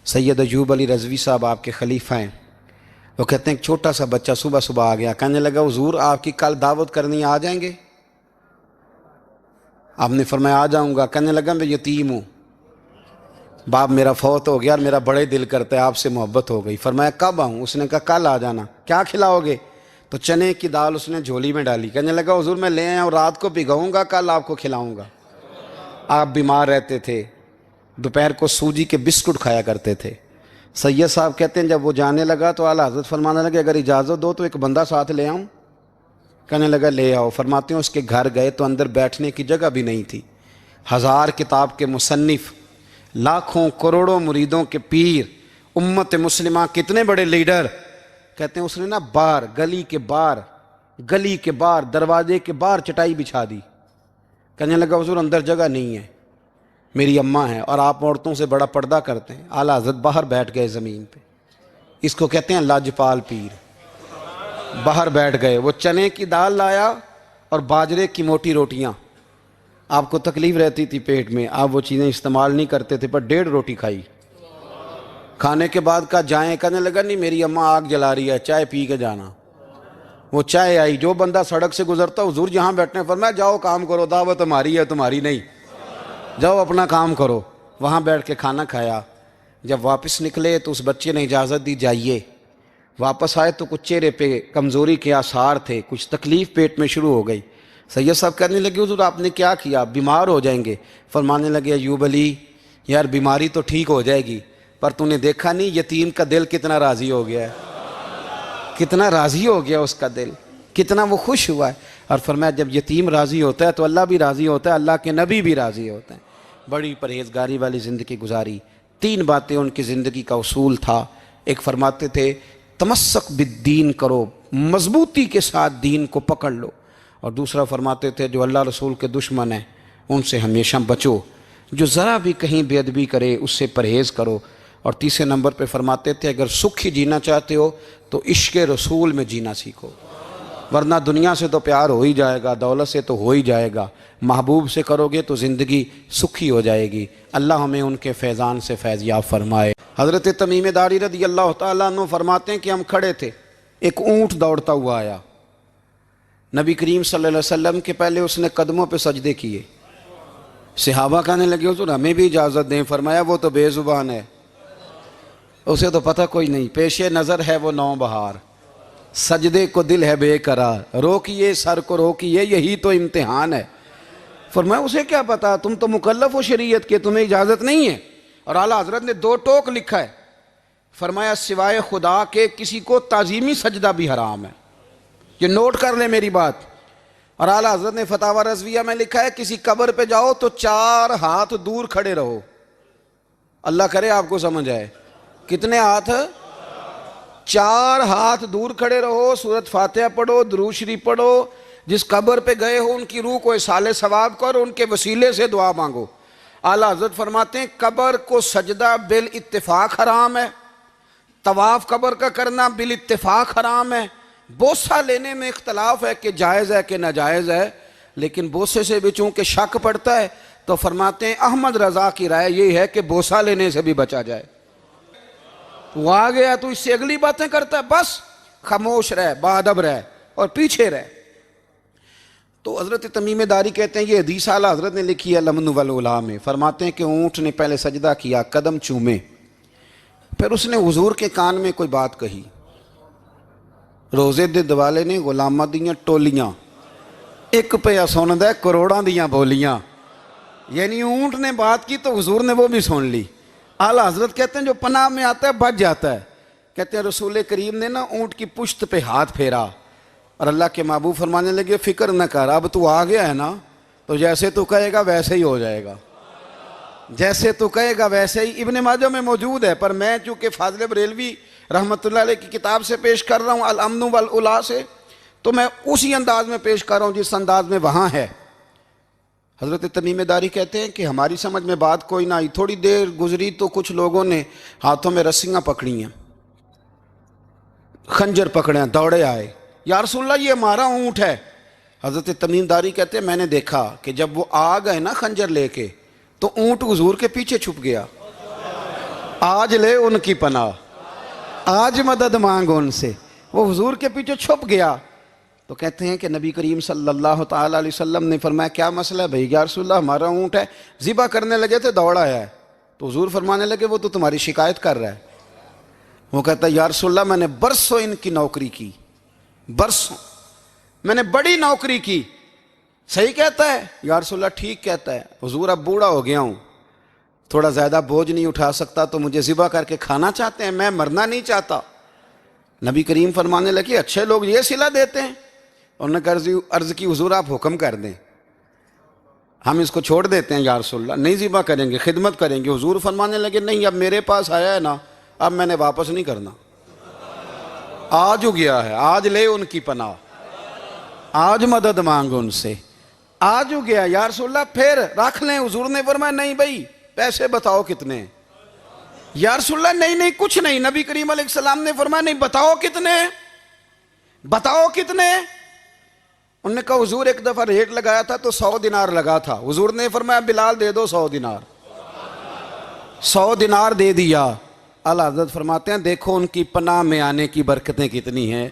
سید ایوب علی رضوی صاحب آپ کے خلیفہ ہیں. وہ کہتے ہیں ایک چھوٹا سا بچہ صبح صبح آ گیا, کہنے لگا حضور آپ کی کل دعوت کرنی آ جائیں گے؟ آپ نے فرمایا آ جاؤں گا. کہنے لگا میں یتیم ہوں, باپ میرا فوت ہو گیا اور میرا بڑے دل کرتا ہے آپ سے محبت ہو گئی. فرمایا کب آؤں؟ اس نے کہا کل آ جانا. کیا کھلاؤ گے؟ تو چنے کی دال اس نے جھولی میں ڈالی. کہنے لگا حضور میں لے آیا ہوں, رات کو بھگاؤں گا, کل آپ کو کھلاؤں گا. آپ بیمار رہتے تھے, دوپہر کو سوجی کے بسکٹ کھایا کرتے تھے. سید صاحب کہتے ہیں جب وہ جانے لگا تو اعلیٰ حضرت فرمانے لگے اگر اجازت دو تو ایک بندہ ساتھ لے آؤں. کہنے لگا لے آؤ. فرماتے ہیں اس کے گھر گئے تو اندر بیٹھنے کی جگہ بھی نہیں تھی. 1000 کتاب کے مصنف, لاکھوں کروڑوں مریدوں کے پیر, امت مسلمہ کتنے بڑے لیڈر. کہتے ہیں اس نے نا باہر گلی کے باہر دروازے کے باہر چٹائی بچھا دی. کہنے لگا حضور اندر جگہ نہیں ہے, میری اماں ہے اور آپ عورتوں سے بڑا پردہ کرتے ہیں. اعلیٰ حضرت باہر بیٹھ گئے زمین پہ. اس کو کہتے ہیں لاجپال پیر. باہر بیٹھ گئے. وہ چنے کی دال لایا اور باجرے کی موٹی روٹیاں. آپ کو تکلیف رہتی تھی پیٹ میں, آپ وہ چیزیں استعمال نہیں کرتے تھے, پر 1.5 روٹی کھائی. کھانے کے بعد کہا جائیں. کہنے لگا نہیں میری اماں آگ جلا رہی ہے, چائے پی کے جانا. وہ چائے آئی. جو بندہ سڑک سے گزرتا حضور جہاں بیٹھنے فرمایا جاؤ کام کرو, دعوت ہماری ہے تمہاری نہیں, جاؤ اپنا کام کرو. وہاں بیٹھ کے کھانا کھایا. جب واپس نکلے تو اس بچے نے اجازت دی جائیے. واپس آئے تو کچھ چہرے پہ کمزوری کے آثار تھے, کچھ تکلیف پیٹ میں شروع ہو گئی. سید صاحب کہنے لگے حضور آپ نے کیا کیا, بیمار ہو جائیں گے. فرمانے لگے ایوب علی یار بیماری تو ٹھیک ہو جائے گی, پر تو نے دیکھا نہیں یتیم کا دل کتنا راضی ہو گیا ہے, کتنا راضی ہو گیا اس کا دل, کتنا وہ خوش ہوا ہے. اور فرمایا جب یتیم راضی ہوتا ہے تو اللہ بھی راضی ہوتا ہے, اللہ کے نبی بھی راضی ہوتے ہیں. بڑی پرہیزگاری والی زندگی گزاری. 3 باتیں ان کی زندگی کا اصول تھا. ایک فرماتے تھے تمسک بالدین کرو, مضبوطی کے ساتھ دین کو پکڑ لو. اور دوسرا فرماتے تھے جو اللہ رسول کے دشمن ہیں ان سے ہمیشہ بچو, جو ذرا بھی کہیں بے ادبی کرے اس سے پرہیز کرو. اور تیسرے نمبر پہ فرماتے تھے اگر سکھ ہی جینا چاہتے ہو تو عشق رسول میں جینا سیکھو, ورنہ دنیا سے تو پیار ہو ہی جائے گا, دولت سے تو ہو ہی جائے گا, محبوب سے کرو گے تو زندگی سکھی ہو جائے گی. اللہ ہمیں ان کے فیضان سے فیض یاب فرمائے. حضرت تمیم داری رضی اللہ تعالیٰ عنہ فرماتے ہیں کہ ہم کھڑے تھے, ایک اونٹ دوڑتا ہوا آیا. نبی کریم صلی اللہ علیہ وسلم کے پہلے اس نے قدموں پہ سجدے کیے. صحابہ کہنے لگے حضور ہمیں بھی اجازت دیں. فرمایا وہ تو بے زبان ہے, اسے تو پتہ کوئی نہیں, پیش نظر ہے وہ 9 بہار, سجدے کو دل ہے بے قرار, روکیے سر کو روکیے یہی تو امتحان ہے. فرمایا اسے کیا پتا, تم تو مکلف ہو شریعت کے, تمہیں اجازت نہیں ہے. اور اعلیٰ حضرت نے 2 ٹوک لکھا ہے. فرمایا سوائے خدا کے کسی کو تعظیمی سجدہ بھی حرام ہے. یہ نوٹ کر لیں میری بات. اور اعلیٰ حضرت نے فتاوی رضویہ میں لکھا ہے کسی قبر پہ جاؤ تو 4 ہاتھ دور کھڑے رہو. اللہ کرے آپ کو سمجھ آئے. کتنے ہاتھ؟ 4 ہاتھ دور کھڑے رہو, سورۃ فاتحہ پڑھو, درود شریف پڑھو, جس قبر پہ گئے ہو ان کی روح کو اصال ثواب کرو, ان کے وسیلے سے دعا مانگو. اعلیٰ حضرت فرماتے ہیں قبر کو سجدہ بالاتفاق حرام ہے, طواف قبر کا کرنا بالاتفاق حرام ہے. بوسہ لینے میں اختلاف ہے کہ جائز ہے کہ ناجائز ہے, لیکن بوسے سے بھی چونکہ شک پڑتا ہے تو فرماتے ہیں احمد رضا کی رائے یہ ہے کہ بوسہ لینے سے بھی بچا جائے. وہ آ گیا تو اس سے اگلی باتیں کرتا ہے, بس خاموش رہ, باادب رہ اور پیچھے رہ. تو حضرت تمیم داری کہتے ہیں یہ حدیث اعلیٰ حضرت نے لکھی ہے لمن والعلا میں. فرماتے ہیں کہ اونٹ نے پہلے سجدہ کیا, قدم چومے, پھر اس نے حضور کے کان میں کوئی بات کہی. روزے دے دوالے نے غلاماں دیاں ٹولیاں, ایک پہ سن دے کروڑاں دیاں بولیاں. یعنی اونٹ نے بات کی تو حضور نے وہ بھی سن لی. اعلیٰ حضرت کہتے ہیں جو پناہ میں آتا ہے بچ جاتا ہے. کہتے ہیں رسول کریم نے نا اونٹ کی پشت پہ ہاتھ پھیرا اور اللہ کے محبوب فرمانے لگے فکر نہ کر, اب تو آ گیا ہے نا تو جیسے تو کہے گا ویسے ہی ہو جائے گا, جیسے تو کہے گا ویسے ہی. ابن ماجہ میں موجود ہے, پر میں چونکہ فاضل بریلوی رحمۃ اللہ علیہ کی کتاب سے پیش کر رہا ہوں الامن والعلا سے, تو میں اسی انداز میں پیش کر رہا ہوں جس انداز میں وہاں ہے. حضرت تمیم داری کہتے ہیں کہ ہماری سمجھ میں بات کوئی نہ آئی. تھوڑی دیر گزری تو کچھ لوگوں نے ہاتھوں میں رسیاں پکڑی ہیں, خنجر پکڑے ہیں, دوڑے آئے, یا رسول اللہ یہ ہمارا اونٹ ہے. حضرت تمیم داری کہتے ہیں میں نے دیکھا کہ جب وہ آ گئے نا خنجر لے کے تو اونٹ حضور کے پیچھے چھپ گیا. آج لے ان کی پناہ، آج مدد مانگ ان سے۔ وہ حضور کے پیچھے چھپ گیا تو کہتے ہیں کہ نبی کریم صلی اللہ تعالیٰ علیہ وسلم نے فرمایا کیا مسئلہ ہے بھائی؟ یا رسول اللہ ہمارا اونٹ ہے، ذبح کرنے لگے تھے دوڑ آیا ہے۔ تو حضور فرمانے لگے وہ تو تمہاری شکایت کر رہا ہے۔ وہ کہتا ہے یا رسول اللہ میں نے برسوں ان کی نوکری کی، برسوں میں نے بڑی نوکری کی۔ صحیح کہتا ہے یا رسول اللہ؟ ٹھیک کہتا ہے حضور، اب بوڑھا ہو گیا ہوں، تھوڑا زیادہ بوجھ نہیں اٹھا سکتا، تو مجھے ذبح کر کے کھانا چاہتے ہیں، میں مرنا نہیں چاہتا۔ نبی کریم فرمانے لگے اچھے لوگ یہ صلہ دیتے ہیں؟ انہوں نے کہا عرض کی حضور آپ حکم کر دیں، ہم اس کو چھوڑ دیتے ہیں یا رسول اللہ، نہیں ذبح کریں گے، خدمت کریں گے۔ حضور فرمانے لگے نہیں، اب میرے پاس آیا ہے نا، اب میں نے واپس نہیں کرنا، آج ہو گیا ہے، آج لے ان کی پناہ، آج مدد مانگ ان سے، آج ہو گیا یا رسول اللہ پھر رکھ لیں؟ حضور نے فرمایا نہیں بھائی پیسے بتاؤ کتنے؟ یا رسول اللہ نہیں کچھ نہیں۔ نبی کریم علیہ السلام نے فرمایا نہیں، بتاؤ کتنے، بتاؤ کتنے؟ انہوں نے کہا حضور ایک دفعہ ریٹ لگایا تھا تو 100 دینار لگا تھا۔ حضور نے فرمایا بلال دے دو 100 دینار، 100 دینار دے دیا۔ اعلیٰ حضرت فرماتے ہیں دیکھو ان کی پناہ میں آنے کی برکتیں کتنی ہیں۔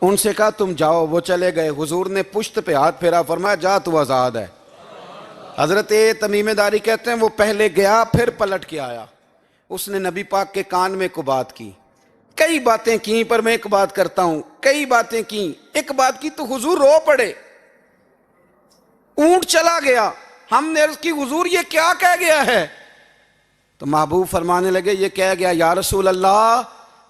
ان سے کہا تم جاؤ، وہ چلے گئے۔ حضور نے پشت پہ ہاتھ پھیرا، فرمایا جا تو آزاد ہے۔ حضرت تمیم داری کہتے ہیں وہ پہلے گیا پھر پلٹ کے آیا، اس نے نبی پاک کے کان میں کو بات کی، کئی باتیں کی، پر میں ایک بات کرتا ہوں، کئی باتیں کی، ایک بات کی تو حضور رو پڑے۔ اونٹ چلا گیا، ہم نے عرض کی حضور یہ کیا کہہ گیا ہے؟ تو محبوب فرمانے لگے یہ کہہ گیا یا رسول اللہ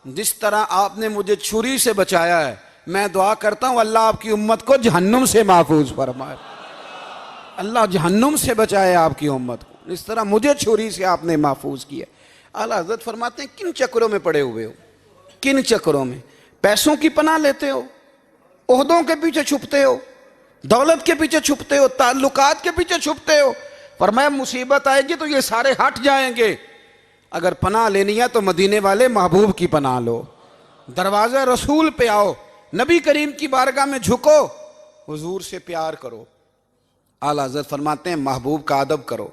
جس طرح آپ نے مجھے چھری سے بچایا ہے، میں دعا کرتا ہوں اللہ آپ کی امت کو جہنم سے محفوظ فرمائے، اللہ جہنم سے بچائے آپ کی امت کو، اس طرح مجھے چھری سے آپ نے محفوظ کیا۔ اعلیٰ حضرت فرماتے ہیں کن چکروں میں پڑے ہوئے ہو، کن چکروں میں؟ پیسوں کی پناہ لیتے ہو، عہدوں کے پیچھے چھپتے ہو، دولت کے پیچھے چھپتے ہو، تعلقات کے پیچھے چھپتے ہو۔ فرمایا مصیبت آئے گی تو یہ سارے ہٹ جائیں گے، اگر پناہ لینی ہے تو مدینے والے محبوب کی پناہ لو، دروازہ رسول پہ آؤ، نبی کریم کی بارگاہ میں جھکو، حضور سے پیار کرو۔ اعلیٰ حضرت فرماتے ہیں محبوب کا ادب کرو،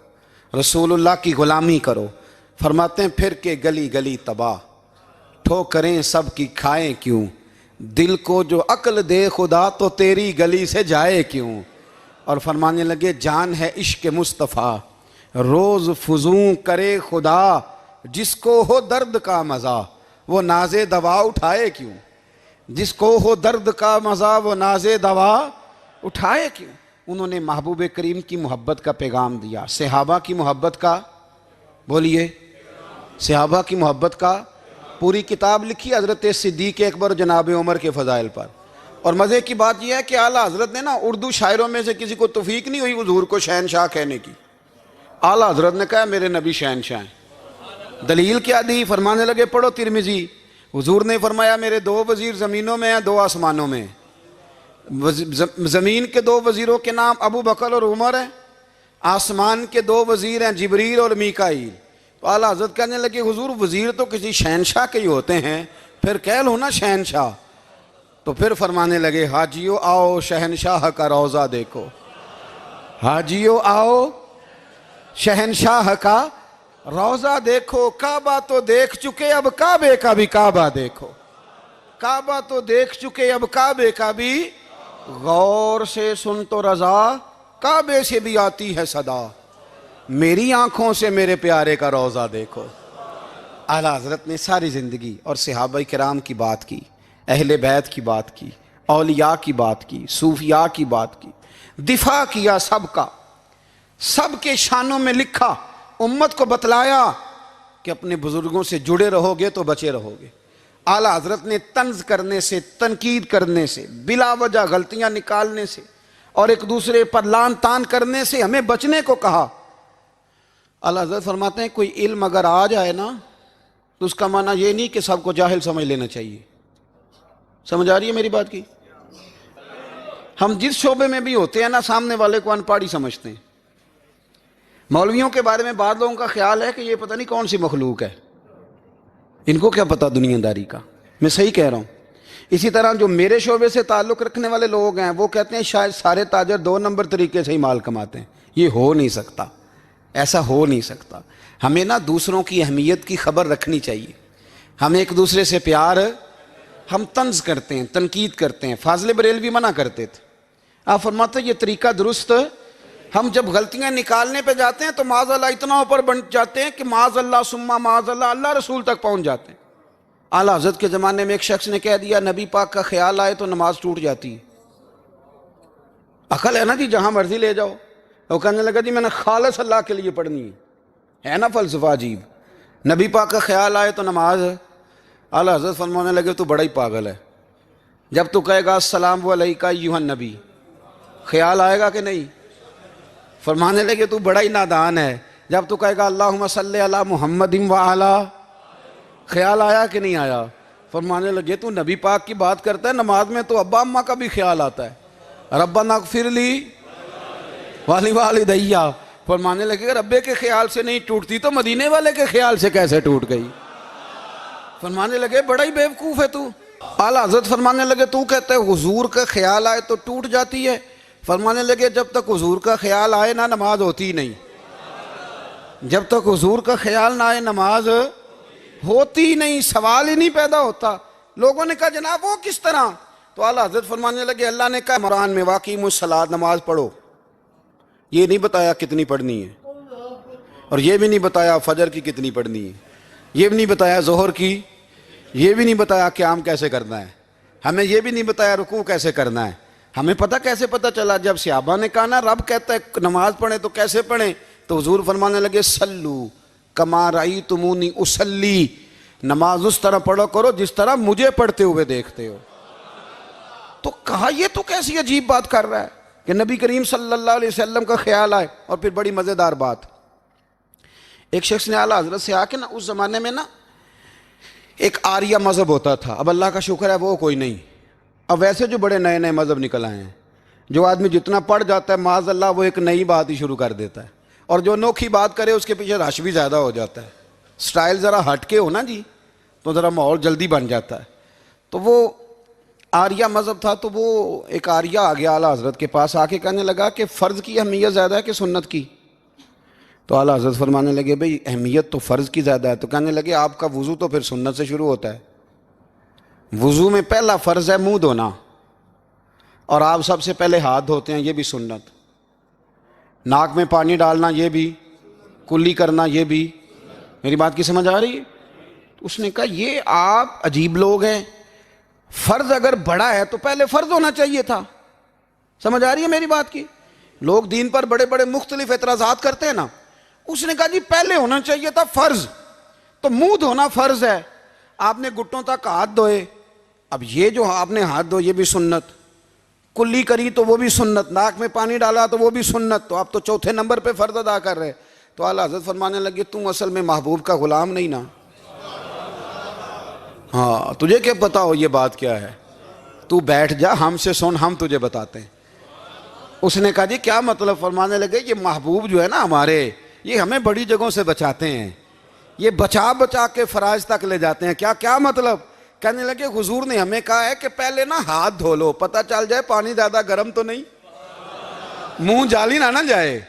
رسول اللہ کی غلامی کرو۔ فرماتے ہیں پھر کے گلی گلی تباہ، ٹھوکریں سب کی کھائیں کیوں، دل کو جو عقل دے خدا تو تیری گلی سے جائے کیوں۔ اور فرمانے لگے جان ہے عشق مصطفیٰ، روز فزوں کرے خدا، جس کو ہو درد کا مزہ وہ ناز دوا اٹھائے کیوں، جس کو ہو درد کا مزہ وہ ناز دوا اٹھائے کیوں۔ انہوں نے محبوب کریم کی محبت کا پیغام دیا، صحابہ کی محبت کا، بولیے، صحابہ کی محبت کا پوری کتاب لکھی حضرت صدیق اکبر جناب عمر کے فضائل پر۔ اور مزے کی بات یہ ہے کہ اعلیٰ حضرت نے نا اردو شاعروں میں سے کسی کو توفیق نہیں ہوئی حضور کو شہنشاہ کہنے کی، اعلیٰ حضرت نے کہا میرے نبی شہنشاہ ہیں۔ دلیل کیا دی؟ فرمانے لگے پڑھو ترمذی، حضور نے فرمایا میرے 2 وزیر زمینوں میں ہیں 2 آسمانوں میں۔ زمین کے 2 وزیروں کے نام ابو بکر اور عمر ہیں، آسمان کے 2 وزیر ہیں جبریل اور میکائیل۔ تو اعلیٰ حضرت کہنے لگے حضور وزیر تو کسی شہنشاہ کے ہی ہوتے ہیں، پھر کہہ لو نا شہنشاہ۔ تو پھر فرمانے لگے حاجیو آؤ شہنشاہ کا روضہ دیکھو، حاجیو آؤ شہنشاہ کا روضہ دیکھو، کعبہ تو دیکھ چکے اب کعبے کا بھی کعبہ دیکھو، کعبہ تو دیکھ چکے اب کعبے کا بھی، غور سے سن تو رضا کعبے سے بھی آتی ہے صدا، میری آنکھوں سے میرے پیارے کا روضہ دیکھو۔ اعلیٰ حضرت نے ساری زندگی اور صحابہ کرام کی بات کی، اہل بیت کی بات کی، اولیاء کی بات کی، صوفیاء کی بات کی، دفاع کیا سب کا، سب کے شانوں میں لکھا، امت کو بتلایا کہ اپنے بزرگوں سے جڑے رہو گے تو بچے رہو گے۔ اعلیٰ حضرت نے طنز کرنے سے، تنقید کرنے سے، بلا وجہ غلطیاں نکالنے سے اور ایک دوسرے پر لان تان کرنے سے ہمیں بچنے کو کہا۔ اعلیٰ حضرت فرماتے ہیں کوئی علم اگر آ جائے نا تو اس کا معنی یہ نہیں کہ سب کو جاہل سمجھ لینا چاہیے۔ سمجھ آ رہی ہے میری بات کی؟ ہم جس شعبے میں بھی ہوتے ہیں نا سامنے والے کو ان پڑھ ہی سمجھتے ہیں۔ مولویوں کے بارے میں بعض لوگوں کا خیال ہے کہ یہ پتہ نہیں کون سی مخلوق ہے، ان کو کیا پتہ دنیا داری کا۔ میں صحیح کہہ رہا ہوں۔ اسی طرح جو میرے شعبے سے تعلق رکھنے والے لوگ ہیں وہ کہتے ہیں شاید سارے تاجر 2 نمبر طریقے سے ہی مال کماتے ہیں۔ یہ ہو نہیں سکتا، ایسا ہو نہیں سکتا۔ ہمیں نا دوسروں کی اہمیت کی خبر رکھنی چاہیے. ہم ایک دوسرے سے پیار، ہم طنز کرتے ہیں، تنقید کرتے ہیں. فاضل بریلوی منع کرتے تھے. آپ فرماتے یہ طریقہ درست ہے. ہم جب غلطیاں نکالنے پہ جاتے ہیں تو معاذ اللہ اتنا اوپر بن جاتے ہیں کہ معاذ اللہ ثم معاذ اللہ اللہ رسول تک پہنچ جاتے ہیں. اعلیٰ حضرت کے زمانے میں ایک شخص نے کہہ دیا نبی پاک کا خیال آئے تو نماز ٹوٹ جاتی ہے. عقل ہے نا جی، جہاں مرضی لے جاؤ. وہ کہنے لگا جی میں نے خالص اللہ کے لیے پڑھنی ہے نا فلسفہ عجیب. نبی پاک کا خیال آئے تو نماز. اعلیٰ حضرت فرمانے لگے تو بڑا ہی پاگل ہے. جب تو کہے گا السلام علیکہ ایھا النبی، خیال آئے گا کہ نہیں؟ فرمانے لگے تو بڑا ہی نادان ہے. جب تو کہے گا اللہم صلی علی محمد وعلی، خیال آیا کہ نہیں آیا؟ فرمانے لگے تو نبی پاک کی بات کرتا ہے، نماز میں تو ابا اماں کا بھی خیال آتا ہے. ربنا اغفر لی والی والدیہ. فرمانے لگے ربے کے خیال سے نہیں ٹوٹتی تو مدینے والے کے خیال سے کیسے ٹوٹ گئی؟ فرمانے لگے بڑا ہی بیوقوف ہے تو. اعلیٰ حضرت فرمانے لگے تو کہتے ہے حضور کا خیال آئے تو ٹوٹ جاتی ہے. فرمانے لگے جب تک حضور کا خیال آئے نہ نماز ہوتی نہیں. جب تک حضور کا خیال نہ آئے نماز ہوتی نہیں، سوال ہی نہیں پیدا ہوتا. لوگوں نے کہا جناب وہ کس طرح؟ تو اعلیٰ حضرت فرمانے لگے اللہ نے کہا قرآن میں واقعی الصلاۃ، نماز پڑھو. یہ نہیں بتایا کتنی پڑھنی ہے، اور یہ بھی نہیں بتایا فجر کی کتنی پڑھنی ہے، یہ بھی نہیں بتایا ظہر کی، یہ بھی نہیں بتایا قیام کیسے کرنا ہے، ہمیں یہ بھی نہیں بتایا رکوع کیسے کرنا ہے. ہمیں پتہ کیسے پتہ چلا؟ جب صحابہ نے کہا نا رب کہتا ہے نماز پڑھیں تو کیسے پڑھیں، تو حضور فرمانے لگے سلو کما رأیتمونی اصلی، نماز اس طرح پڑھو کرو جس طرح مجھے پڑھتے ہوئے دیکھتے ہو. تو کہا یہ تو کیسی عجیب بات کر رہا ہے کہ نبی کریم صلی اللہ علیہ وسلم کا خیال آئے. اور پھر بڑی مزیدار بات، ایک شخص نے اعلیٰ حضرت سے آ کے نا اس زمانے میں نا ایک آریہ مذہب ہوتا تھا. اب اللہ کا شکر ہے وہ کوئی نہیں. اب ویسے جو بڑے نئے نئے مذہب نکل آئے ہیں، جو آدمی جتنا پڑھ جاتا ہے معاذ اللہ وہ ایک نئی بات ہی شروع کر دیتا ہے، اور جو انوکھی بات کرے اس کے پیچھے رش بھی زیادہ ہو جاتا ہے. سٹائل ذرا ہٹ کے ہو نا جی تو ذرا ماحول جلدی بن جاتا ہے. تو وہ آریہ مذہب تھا. تو وہ ایک آریہ آ گیا اعلیٰ حضرت کے پاس، آ کے کہنے لگا کہ فرض کی اہمیت زیادہ ہے کہ سنت کی؟ تو اعلیٰ حضرت فرمانے لگے بھئی اہمیت تو فرض کی زیادہ ہے. تو کہنے لگے آپ کا وضو تو پھر سنت سے شروع ہوتا ہے. وضو میں پہلا فرض ہے منہ دھونا، اور آپ سب سے پہلے ہاتھ دھوتے ہیں، یہ بھی سنت. ناک میں پانی ڈالنا یہ بھی، کلی کرنا یہ بھی. میری بات کی سمجھ آ رہی ہے؟ اس نے کہا یہ آپ عجیب لوگ ہیں، فرض اگر بڑا ہے تو پہلے فرض ہونا چاہیے تھا. سمجھ آ رہی ہے میری بات کی؟ لوگ دین پر بڑے بڑے مختلف اعتراضات کرتے ہیں نا. اس نے کہا جی پہلے ہونا چاہیے تھا فرض. تو منہ دھونا فرض ہے، آپ نے گھٹنوں تک ہاتھ دھوئے، اب یہ جو آپ نے ہاتھ دھو یہ بھی سنت، کلی کری تو وہ بھی سنت، ناک میں پانی ڈالا تو وہ بھی سنت. تو آپ تو چوتھے نمبر پہ فرض ادا کر رہے. تو اعلیٰ حضرت فرمانے لگے تم اصل میں محبوب کا غلام نہیں نا. ہاں تجھے کیا پتا ہو یہ بات کیا ہے؟ تو بیٹھ جا، ہم سے سن، ہم تجھے بتاتے ہیں. اس نے کہا جی کیا مطلب؟ فرمانے لگے یہ محبوب جو ہے نا ہمارے، یہ ہمیں بڑی جگہوں سے بچاتے ہیں، یہ بچا بچا کے فرائض تک لے جاتے ہیں. کیا کیا مطلب؟ کہنے لگے حضور نے ہمیں کہا ہے کہ پہلے نا ہاتھ دھو لو، پتہ چل جائے پانی زیادہ گرم تو نہیں، منہ جالی نہ جائے،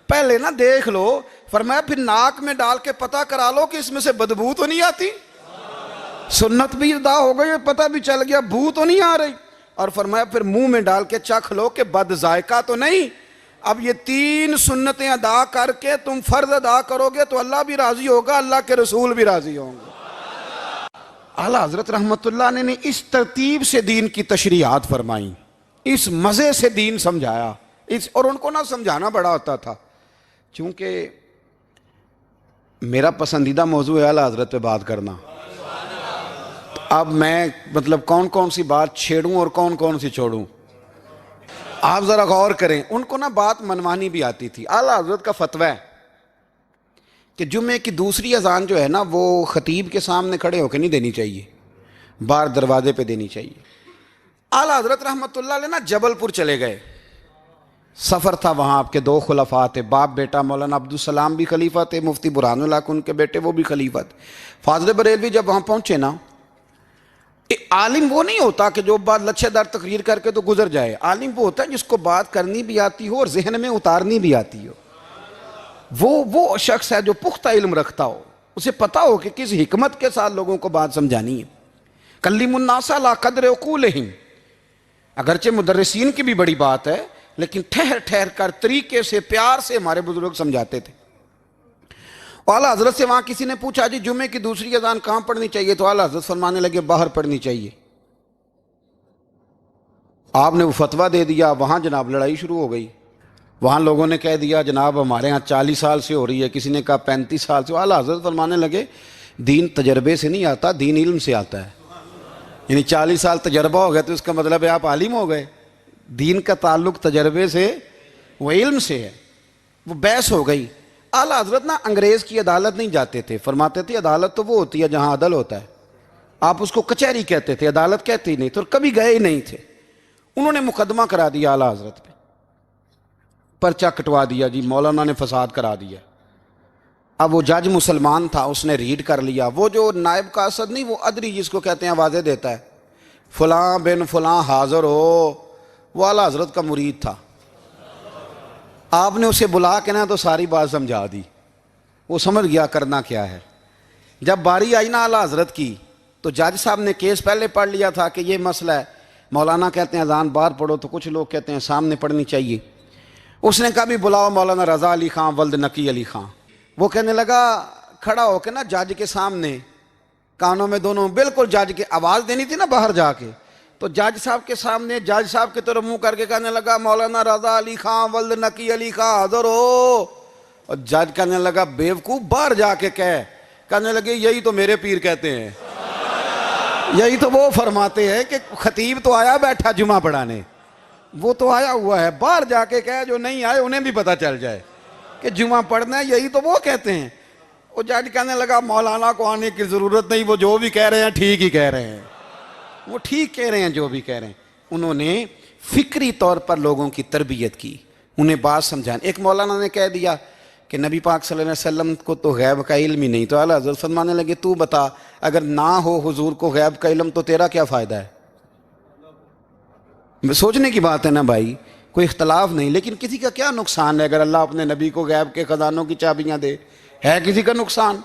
پہلے نا دیکھ لو. فرمایا پھر ناک میں ڈال کے پتہ کرا لو کہ اس میں سے بدبو تو نہیں آتی. سنت بھی ادا ہو گئی، پتہ بھی چل گیا بو تو نہیں آ رہی. اور فرمایا پھر منہ میں ڈال کے چکھ لو کہ بد ذائقہ تو نہیں. اب یہ 3 سنتیں ادا کر کے تم فرض ادا کرو گے تو اللہ بھی راضی ہوگا، اللہ کے رسول بھی راضی ہوں گے. اعلیٰ حضرت رحمت اللہ نے اس ترتیب سے دین کی تشریحات فرمائیں، اس مزے سے دین سمجھایا. اور ان کو نہ سمجھانا بڑا ہوتا تھا. چونکہ میرا پسندیدہ موضوع ہے اعلیٰ حضرت پہ بات کرنا. اب میں مطلب کون کون سی بات چھیڑوں اور کون کون سی چھوڑوں، آپ ذرا غور کریں. ان کو نا بات منوانی بھی آتی تھی. اعلیٰ حضرت کا فتویٰ ہے کہ جمعے کی دوسری اذان جو ہے نا وہ خطیب کے سامنے کھڑے ہو کے نہیں دینی چاہیے، باہر دروازے پہ دینی چاہیے. اعلیٰ حضرت رحمت اللہ علیہ نا جبل پور چلے گئے. سفر تھا، وہاں آپ کے 2 خلفاء تھے، باپ بیٹا. مولانا عبدالسلام بھی خلیفہ تھے، مفتی برہان اللہ ان کے بیٹے وہ بھی خلیفہ تھے. فاضل بریلوی جب وہاں پہنچے نا، عالم وہ نہیں ہوتا کہ جو بات لچھے دار تقریر کر کے تو گزر جائے. عالم وہ ہوتا ہے جس کو بات کرنی بھی آتی ہو اور ذہن میں اتارنی بھی آتی ہو. وہ شخص ہے جو پختہ علم رکھتا ہو، اسے پتا ہو کہ کس حکمت کے ساتھ لوگوں کو بات سمجھانی ہے. کلموا الناس علی قدر عقولہم، اگرچہ مدرسین کی بھی بڑی بات ہے، لیکن ٹھہر ٹھہر کر طریقے سے پیار سے ہمارے بزرگ سمجھاتے تھے. اعلیٰ حضرت سے وہاں کسی نے پوچھا جی جمعے کی دوسری اذان کہاں پڑھنی چاہیے؟ تو اعلیٰ حضرت فرمانے لگے باہر پڑھنی چاہیے. آپ نے وہ فتویٰ دے دیا، وہاں جناب لڑائی شروع ہو گئی. وہاں لوگوں نے کہہ دیا جناب ہمارے ہاں 40 سال سے ہو رہی ہے، کسی نے کہا 35 سال سے. اعلیٰ حضرت فرمانے لگے دین تجربے سے نہیں آتا، دین علم سے آتا ہے. یعنی 40 سال تجربہ ہو گیا تو اس کا مطلب ہے آپ عالم ہو گئے. دین کا تعلق تجربے سے، وہ علم سے ہے. وہ بحث ہو گئی. اعلیٰ حضرت نا انگریز کی عدالت نہیں جاتے تھے، فرماتے تھے عدالت تو وہ ہوتی ہے جہاں عدل ہوتا ہے. آپ اس کو کچہری کہتے تھے، عدالت کہتے ہی نہیں تھے، اور کبھی گئے ہی نہیں تھے. انہوں نے مقدمہ کرا دیا اعلیٰ حضرت پہ، پرچہ کٹوا دیا جی مولانا نے فساد کرا دیا. اب وہ جج مسلمان تھا، اس نے ریڈ کر لیا. وہ جو نائب قاصد نہیں، وہ ادری جس کو کہتے ہیں آوازیں دیتا ہے، فلاں بن فلاں حاضر ہو، وہ اعلیٰ حضرت کا مرید تھا. آپ نے اسے بلا کے نا تو ساری بات سمجھا دی. وہ سمجھ گیا کرنا کیا ہے. جب باری آئی نا اعلیٰ حضرت کی تو جج صاحب نے کیس پہلے پڑھ لیا تھا کہ یہ مسئلہ ہے. مولانا کہتے ہیں اذان باہر پڑھو، تو کچھ لوگ کہتے ہیں سامنے پڑھنی چاہیے. اس نے کہا بھی بلاؤ مولانا رضا علی خان ولد نقی علی خان. وہ کہنے لگا کھڑا ہو کے نا جج کے سامنے، کانوں میں دونوں بالکل جج کے آواز دینی تھی نا باہر جا کے، تو جج صاحب کے سامنے جج صاحب کی طرف منہ کر کے کہنے لگا مولانا رضا علی خان ولد نقی علی خان حاضر ہو. اور جج کہنے لگا بیوقوف باہر جا کے کہنے لگے یہی تو میرے پیر کہتے ہیں، یہی تو وہ فرماتے ہیں کہ خطیب تو آیا بیٹھا جمعہ پڑھانے، وہ تو آیا ہوا ہے، باہر جا کے کہے جو نہیں آئے انہیں بھی پتہ چل جائے کہ جمعہ پڑھنا ہے، یہی تو وہ کہتے ہیں. وہ جج کہنے لگا مولانا کو آنے کی ضرورت نہیں، وہ جو بھی کہہ رہے ہیں ٹھیک ہی کہہ رہے ہیں، وہ ٹھیک کہہ رہے ہیں جو بھی کہہ رہے ہیں. انہوں نے فکری طور پر لوگوں کی تربیت کی، انہیں بات سمجھانے. ایک مولانا نے کہہ دیا کہ نبی پاک صلی اللہ علیہ وسلم کو تو غیب کا علم ہی نہیں، تو اعلیٰ حضرت فرمانے لگے تو بتا اگر نہ ہو حضور کو غیب کا علم تو تیرا کیا فائدہ ہے؟ سوچنے کی بات ہے نا بھائی، کوئی اختلاف نہیں، لیکن کسی کا کیا نقصان ہے اگر اللہ اپنے نبی کو غیب کے خزانوں کی چابیاں دے؟ ہے کسی کا نقصان؟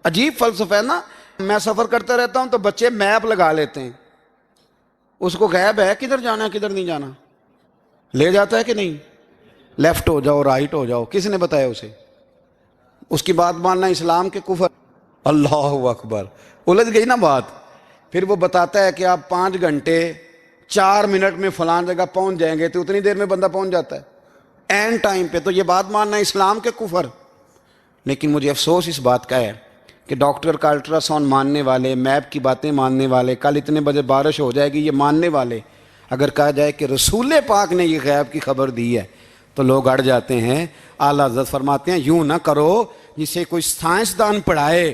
عجیب فلسفہ ہے نا. میں سفر کرتا رہتا ہوں تو بچے میپ لگا لیتے ہیں، اس کو غیب ہے کدھر جانا ہے کدھر نہیں جانا، لے جاتا ہے کہ نہیں؟ لیفٹ ہو جاؤ رائٹ ہو جاؤ، کس نے بتایا اسے؟ اس کی بات ماننا اسلام کے کفر. اللہ اکبر، الجھ گئی نا بات. پھر وہ بتاتا ہے کہ آپ 5 گھنٹے 4 منٹ میں فلان جگہ پہنچ جائیں گے، تو اتنی دیر میں بندہ پہنچ جاتا ہے این ٹائم پہ. تو یہ بات ماننا اسلام کے کفر. لیکن مجھے افسوس اس بات کا ہے کہ ڈاکٹر کا الٹرا ساؤنڈ ماننے والے، میپ کی باتیں ماننے والے، کل اتنے بجے بارش ہو جائے گی یہ ماننے والے، اگر کہا جائے کہ رسول پاک نے یہ غیب کی خبر دی ہے تو لوگ اڑ جاتے ہیں. اعلیٰ حضرت فرماتے ہیں یوں نہ کرو جسے کوئی سائنسدان پڑھائے،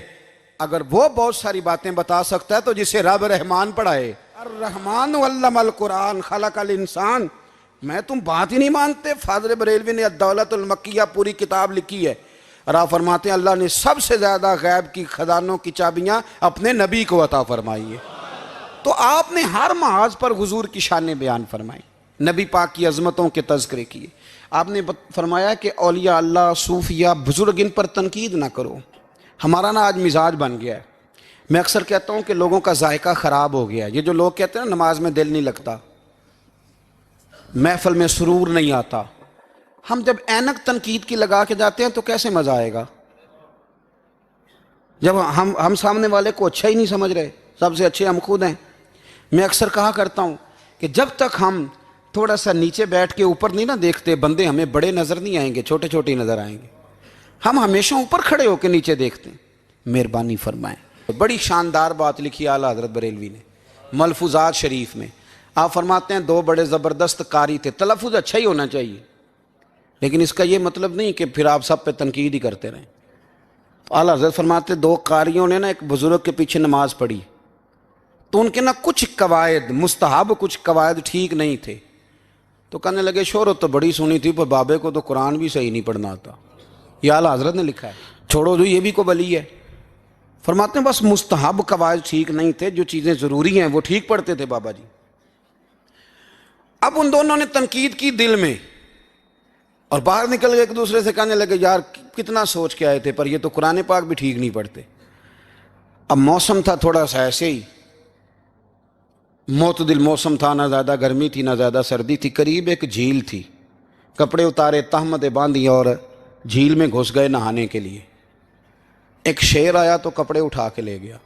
اگر وہ بہت ساری باتیں بتا سکتا ہے تو جسے رب رحمان پڑھائے. الرحمن علم القرآن خلق الانسان. میں تم بات ہی نہیں مانتے؟ فاضل بریلوی نے الدولت المکیہ پوری کتاب لکھی ہے، اور آپ فرماتے ہیں اللہ نے سب سے زیادہ غیب کی خزانوں کی چابیاں اپنے نبی کو عطا فرمائی ہے. تو آپ نے ہر محاذ پر حضور کی شانیں بیان فرمائی، نبی پاک کی عظمتوں کے تذکرے کیے. آپ نے فرمایا کہ اولیاء اللہ، صوفیہ، بزرگ، ان پر تنقید نہ کرو. ہمارا نا آج مزاج بن گیا ہے، میں اکثر کہتا ہوں کہ لوگوں کا ذائقہ خراب ہو گیا ہے. یہ جو لوگ کہتے ہیں نا نماز میں دل نہیں لگتا، محفل میں سرور نہیں آتا، ہم جب اینک تنقید کی لگا کے جاتے ہیں تو کیسے مزہ آئے گا جب ہم سامنے والے کو اچھا ہی نہیں سمجھ رہے؟ سب سے اچھے ہم خود ہیں. میں اکثر کہا کرتا ہوں کہ جب تک ہم تھوڑا سا نیچے بیٹھ کے اوپر نہیں نہ دیکھتے، بندے ہمیں بڑے نظر نہیں آئیں گے، چھوٹے چھوٹے نظر آئیں گے. ہم ہمیشہ اوپر کھڑے ہو کے نیچے دیکھتے ہیں. مہربانی فرمائیں. بڑی شاندار بات لکھی اعلیٰ حضرت بریلوی نے ملفوظات شریف میں. آپ فرماتے ہیں 2 بڑے زبردست قاری تھے. تلفظ اچھا ہی ہونا چاہیے، لیکن اس کا یہ مطلب نہیں کہ پھر آپ سب پہ تنقید ہی کرتے رہیں. اعلیٰ حضرت فرماتے 2 قاریوں نے نا ایک بزرگ کے پیچھے نماز پڑھی، تو ان کے نا کچھ قواعد مستحب، کچھ قواعد ٹھیک نہیں تھے. تو کہنے لگے شہرت تو بڑی سنی تھی پر بابے کو تو قرآن بھی صحیح نہیں پڑھنا آتا. یہ اعلیٰ حضرت نے لکھا ہے، چھوڑو جو یہ بھی کو بلی ہے. فرماتے ہیں بس مستحب قواعد ٹھیک نہیں تھے، جو چیزیں ضروری ہیں وہ ٹھیک پڑھتے تھے بابا جی. اب ان دونوں نے تنقید کی دل میں، اور باہر نکل گئے ایک دوسرے سے کہنے لگے یار کتنا سوچ کے آئے تھے، پر یہ تو قرآن پاک بھی ٹھیک نہیں پڑھتے۔ اب موسم تھا تھوڑا سا ایسے ہی، معتدل موسم تھا، نہ زیادہ گرمی تھی نہ زیادہ سردی تھی، قریب ایک جھیل تھی، کپڑے اتارے، تہمتیں باندھی اور جھیل میں گھس گئے نہانے کے لیے۔ ایک شیر آیا تو کپڑے اٹھا کے لے گیا۔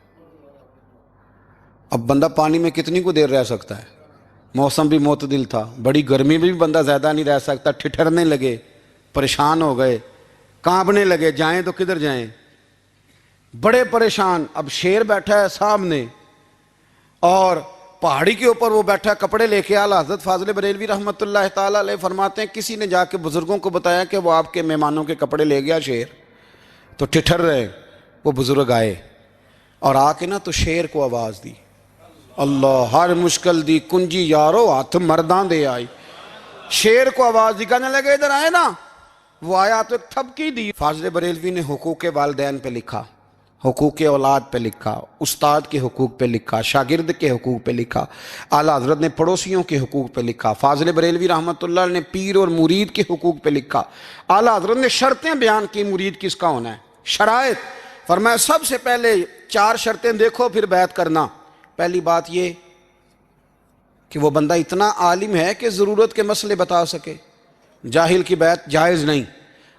اب بندہ پانی میں کتنی کو دیر رہ سکتا ہے؟ موسم بھی معتدل تھا، بڑی گرمی میں بھی بندہ زیادہ نہیں رہ سکتا، ٹھٹھرنے لگے، پریشان ہو گئے، کانپنے لگے، جائیں تو کدھر جائیں، بڑے پریشان۔ اب شیر بیٹھا ہے سامنے اور پہاڑی کے اوپر وہ بیٹھا، کپڑے لے کے آل حضرت فاضل بریلوی رحمۃ اللہ تعالیٰ علیہ فرماتے ہیں کسی نے جا کے بزرگوں کو بتایا کہ وہ آپ کے مہمانوں کے کپڑے لے گیا شیر، تو ٹھٹھر رہے۔ وہ بزرگ آئے اور آ کے نا تو شیر کو آواز دی، اللہ ہر مشکل دی کنجی یارو ہاتھ مردان دے آئی۔ شیر کو آواز دی، کہنے لگے ادھر آئے نا۔ وہ آیا تو ایک تھپکی دی۔ فاضل بریلوی نے حقوق والدین پہ لکھا، حقوق اولاد پہ لکھا، استاد کے حقوق پہ لکھا، شاگرد کے حقوق پہ لکھا، اعلیٰ حضرت نے پڑوسیوں کے حقوق پہ لکھا، فاضل بریلوی رحمۃ اللہ نے پیر اور مرید کے حقوق پہ لکھا، اعلیٰ حضرت نے شرطیں بیان کی مرید کس کا ہونا ہے، شرائط۔ فرمایا سب سے پہلے 4 شرطیں دیکھو پھر بیعت کرنا۔ پہلی بات یہ کہ وہ بندہ اتنا عالم ہے کہ ضرورت کے مسئلے بتا سکے، جاہل کی بیعت جائز نہیں۔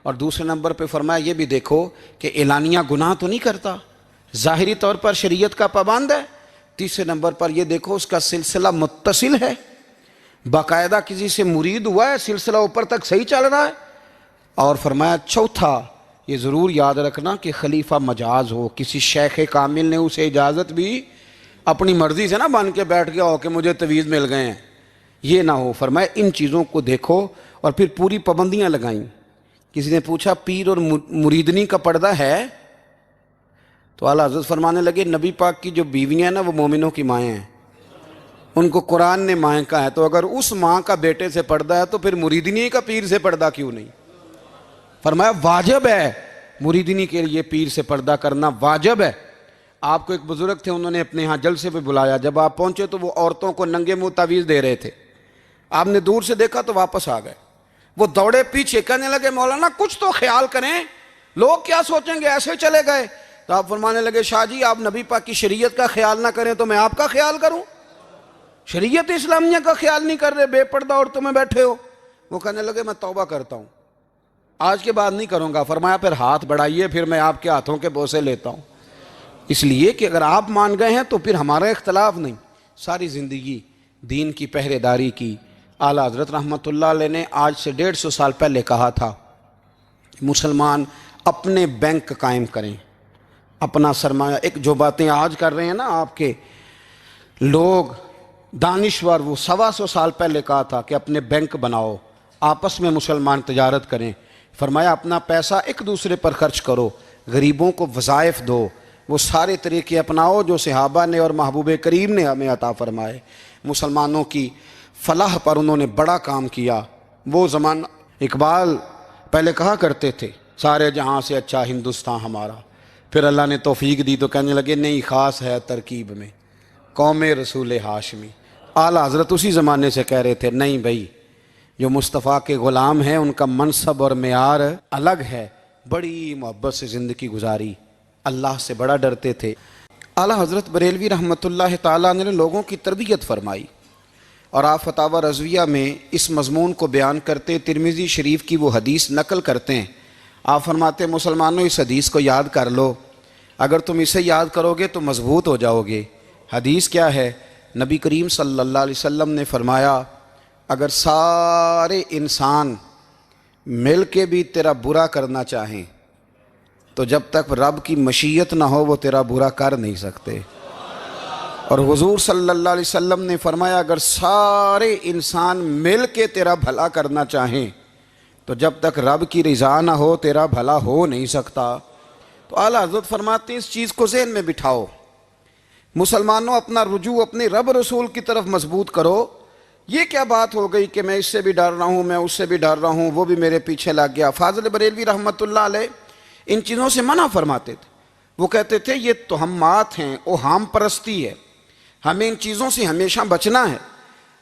اور دوسرے نمبر پہ فرمایا یہ بھی دیکھو کہ اعلانیہ گناہ تو نہیں کرتا، ظاہری طور پر شریعت کا پابند ہے۔ تیسرے نمبر پر یہ دیکھو اس کا سلسلہ متصل ہے، باقاعدہ کسی سے مرید ہوا ہے، سلسلہ اوپر تک صحیح چل رہا ہے۔ اور فرمایا چوتھا یہ ضرور یاد رکھنا کہ خلیفہ مجاز ہو، کسی شیخ کامل نے اسے اجازت بھی اپنی مرضی سے نہ بن کے بیٹھ گیا ہو کہ مجھے تویز مل گئے ہیں، یہ نہ ہو۔ فرمایا ان چیزوں کو دیکھو اور پھر پوری پابندیاں لگائیں۔ کسی نے پوچھا پیر اور مریدنی کا پردہ ہے؟ تو اعلیٰ حضرت فرمانے لگے نبی پاک کی جو بیویاں ہیں نا وہ مومنوں کی مائیں ہیں، ان کو قرآن نے مائیں کہا ہے، تو اگر اس ماں کا بیٹے سے پردہ ہے تو پھر مریدنی کا پیر سے پردہ کیوں نہیں؟ فرمایا واجب ہے مریدنی کے لیے پیر سے پردہ کرنا، واجب ہے۔ آپ کو ایک بزرگ تھے، انہوں نے اپنے ہاں جلسے پہ بلایا، جب آپ پہنچے تو وہ عورتوں کو ننگے منہ تعویذ دے رہے تھے، آپ نے دور سے دیکھا تو واپس آ گئے۔ وہ دوڑے پیچھے، کہنے لگے مولانا کچھ تو خیال کریں، لوگ کیا سوچیں گے، ایسے چلے گئے۔ تو آپ فرمانے لگے شاہ جی آپ نبی پاک کی شریعت کا خیال نہ کریں تو میں آپ کا خیال کروں؟ شریعت اسلامیہ کا خیال نہیں کر رہے، بے پردہ عورتوں میں بیٹھے ہو۔ وہ کہنے لگے میں توبہ کرتا ہوں، آج کے بعد نہیں کروں گا۔ فرمایا پھر ہاتھ بڑھائیے، پھر میں آپ کے ہاتھوں کے بوسے لیتا ہوں، اس لیے کہ اگر آپ مان گئے ہیں تو پھر ہمارا اختلاف نہیں۔ ساری زندگی دین کی پہرے داری کی۔ اعلیٰ حضرت رحمۃ اللہ علیہ نے آج سے 150 سال پہلے کہا تھا مسلمان اپنے بینک قائم کریں، اپنا سرمایہ۔ ایک جو باتیں آج کر رہے ہیں نا آپ کے لوگ دانشور، وہ 125 سال پہلے کہا تھا کہ اپنے بینک بناؤ، آپس میں مسلمان تجارت کریں۔ فرمایا اپنا پیسہ ایک دوسرے پر خرچ کرو، غریبوں کو وظائف دو، وہ سارے طریقے اپناؤ جو صحابہ نے اور محبوب کریم نے ہمیں عطا فرمائے۔ مسلمانوں کی فلاح پر انہوں نے بڑا کام کیا۔ وہ زمانہ اقبال پہلے کہا کرتے تھے سارے جہاں سے اچھا ہندوستان ہمارا، پھر اللہ نے توفیق دی تو کہنے لگے نہیں خاص ہے ترکیب میں قوم رسول ہاشمی۔ اعلیٰ حضرت اسی زمانے سے کہہ رہے تھے نہیں بھائی جو مصطفیٰ کے غلام ہیں ان کا منصب اور معیار الگ ہے، بڑی محبت سے زندگی گزاری، اللہ سے بڑا ڈرتے تھے۔ اعلیٰ حضرت بریلوی رحمۃ اللہ تعالیٰ نے لوگوں کی تربیت فرمائی، اور آپ فتاوی رضویہ میں اس مضمون کو بیان کرتے ترمذی شریف کی وہ حدیث نقل کرتے ہیں۔ آپ فرماتے ہیں مسلمانوں اس حدیث کو یاد کر لو، اگر تم اسے یاد کرو گے تو مضبوط ہو جاؤ گے۔ حدیث کیا ہے؟ نبی کریم صلی اللہ علیہ وسلم نے فرمایا اگر سارے انسان مل کے بھی تیرا برا کرنا چاہیں تو جب تک رب کی مشیت نہ ہو وہ تیرا برا کر نہیں سکتے۔ اور حضور صلی اللہ علیہ وسلم نے فرمایا اگر سارے انسان مل کے تیرا بھلا کرنا چاہیں تو جب تک رب کی رضا نہ ہو تیرا بھلا ہو نہیں سکتا۔ تو اعلیٰ حضرت فرماتے ہیں اس چیز کو ذہن میں بٹھاؤ، مسلمانوں اپنا رجوع اپنے رب رسول کی طرف مضبوط کرو۔ یہ کیا بات ہو گئی کہ میں اس سے بھی ڈر رہا ہوں، میں اس سے بھی ڈر رہا ہوں، وہ بھی میرے پیچھے لگ گیا۔ فاضل بریلوی رحمۃ اللہ علیہ ان چیزوں سے منع فرماتے تھے۔ وہ کہتے تھے یہ توہمات ہیں، اوہام پرستی ہے، ہمیں ان چیزوں سے ہمیشہ بچنا ہے،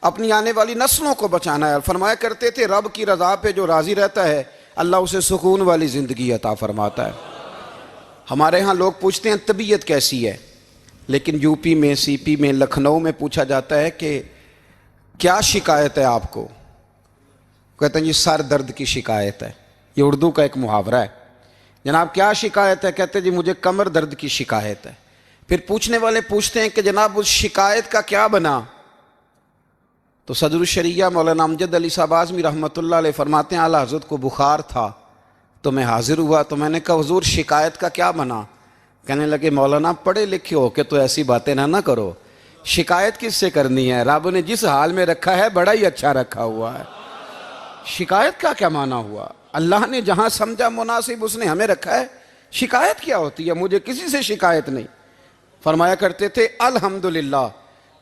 اپنی آنے والی نسلوں کو بچانا ہے۔ اور فرمایا کرتے تھے رب کی رضا پہ جو راضی رہتا ہے اللہ اسے سکون والی زندگی عطا فرماتا ہے۔ ہمارے ہاں لوگ پوچھتے ہیں طبیعت کیسی ہے، لیکن یو پی میں، سی پی میں، لکھنؤ میں پوچھا جاتا ہے کہ کیا شکایت ہے آپ کو؟ کہتے ہیں جی سر درد کی شکایت ہے۔ یہ اردو کا ایک محاورہ ہے۔ جناب کیا شکایت ہے؟ کہتے ہیں جی مجھے کمر درد کی شکایت ہے۔ پھر پوچھنے والے پوچھتے ہیں کہ جناب اس شکایت کا کیا بنا؟ تو صدر الشریعہ مولانا امجد علی صاحب اعظمی رحمۃ اللہ علیہ فرماتے ہیں اعلیٰ حضرت کو بخار تھا تو میں حاضر ہوا، تو میں نے کہا حضور شکایت کا کیا بنا؟ کہنے لگے مولانا پڑھے لکھے ہو کے تو ایسی باتیں نہ کرو، شکایت کس سے کرنی ہے؟ رب نے جس حال میں رکھا ہے بڑا ہی اچھا رکھا ہوا ہے۔ شکایت کا کیا معنی ہوا؟ اللہ نے جہاں سمجھا مناسب اس نے ہمیں رکھا ہے، شکایت کیا ہوتی ہے؟ مجھے کسی سے شکایت نہیں۔ فرمایا کرتے تھے الحمدللہ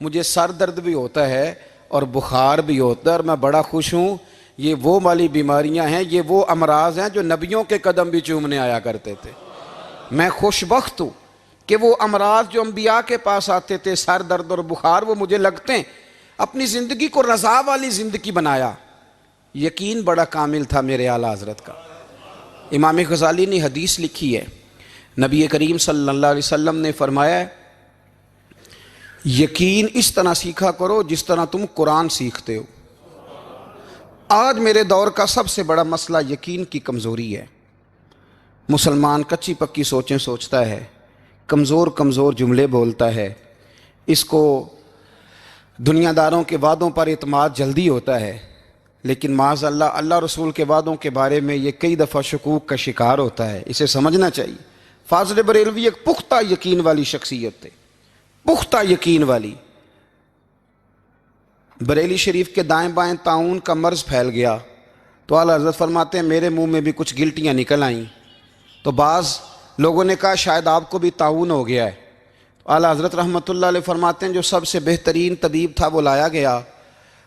مجھے سر درد بھی ہوتا ہے اور بخار بھی ہوتا ہے اور میں بڑا خوش ہوں، یہ وہ والی بیماریاں ہیں، یہ وہ امراض ہیں جو نبیوں کے قدم بھی چومنے آیا کرتے تھے۔ میں خوش بخت ہوں کہ وہ امراض جو انبیاء کے پاس آتے تھے، سر درد اور بخار، وہ مجھے لگتے ہیں۔ اپنی زندگی کو رضا والی زندگی بنایا۔ یقین بڑا کامل تھا میرے اعلیٰ حضرت کا۔ امام غزالی نے حدیث لکھی ہے، نبی کریم صلی اللہ علیہ وسلم نے فرمایا ہے یقین اس طرح سیکھا کرو جس طرح تم قرآن سیکھتے ہو۔ آج میرے دور کا سب سے بڑا مسئلہ یقین کی کمزوری ہے۔ مسلمان کچی پکی سوچیں سوچتا ہے، کمزور کمزور جملے بولتا ہے، اس کو دنیا داروں کے وعدوں پر اعتماد جلدی ہوتا ہے، لیکن معاذ اللہ اللہ رسول کے وعدوں کے بارے میں یہ کئی دفعہ شکوک کا شکار ہوتا ہے۔ اسے سمجھنا چاہیے۔ فاضل بریلوی ایک پختہ یقین والی شخصیت تھے، پختہ یقین والی۔ بریلی شریف کے دائیں بائیں طاعون کا مرض پھیل گیا تو اعلیٰ حضرت فرماتے ہیں میرے منہ میں بھی کچھ گلٹیاں نکل آئیں، تو بعض لوگوں نے کہا شاید آپ کو بھی طاعون ہو گیا ہے۔ اعلیٰ حضرت رحمۃ اللہ علیہ فرماتے ہیں جو سب سے بہترین طبیب تھا وہ لایا گیا،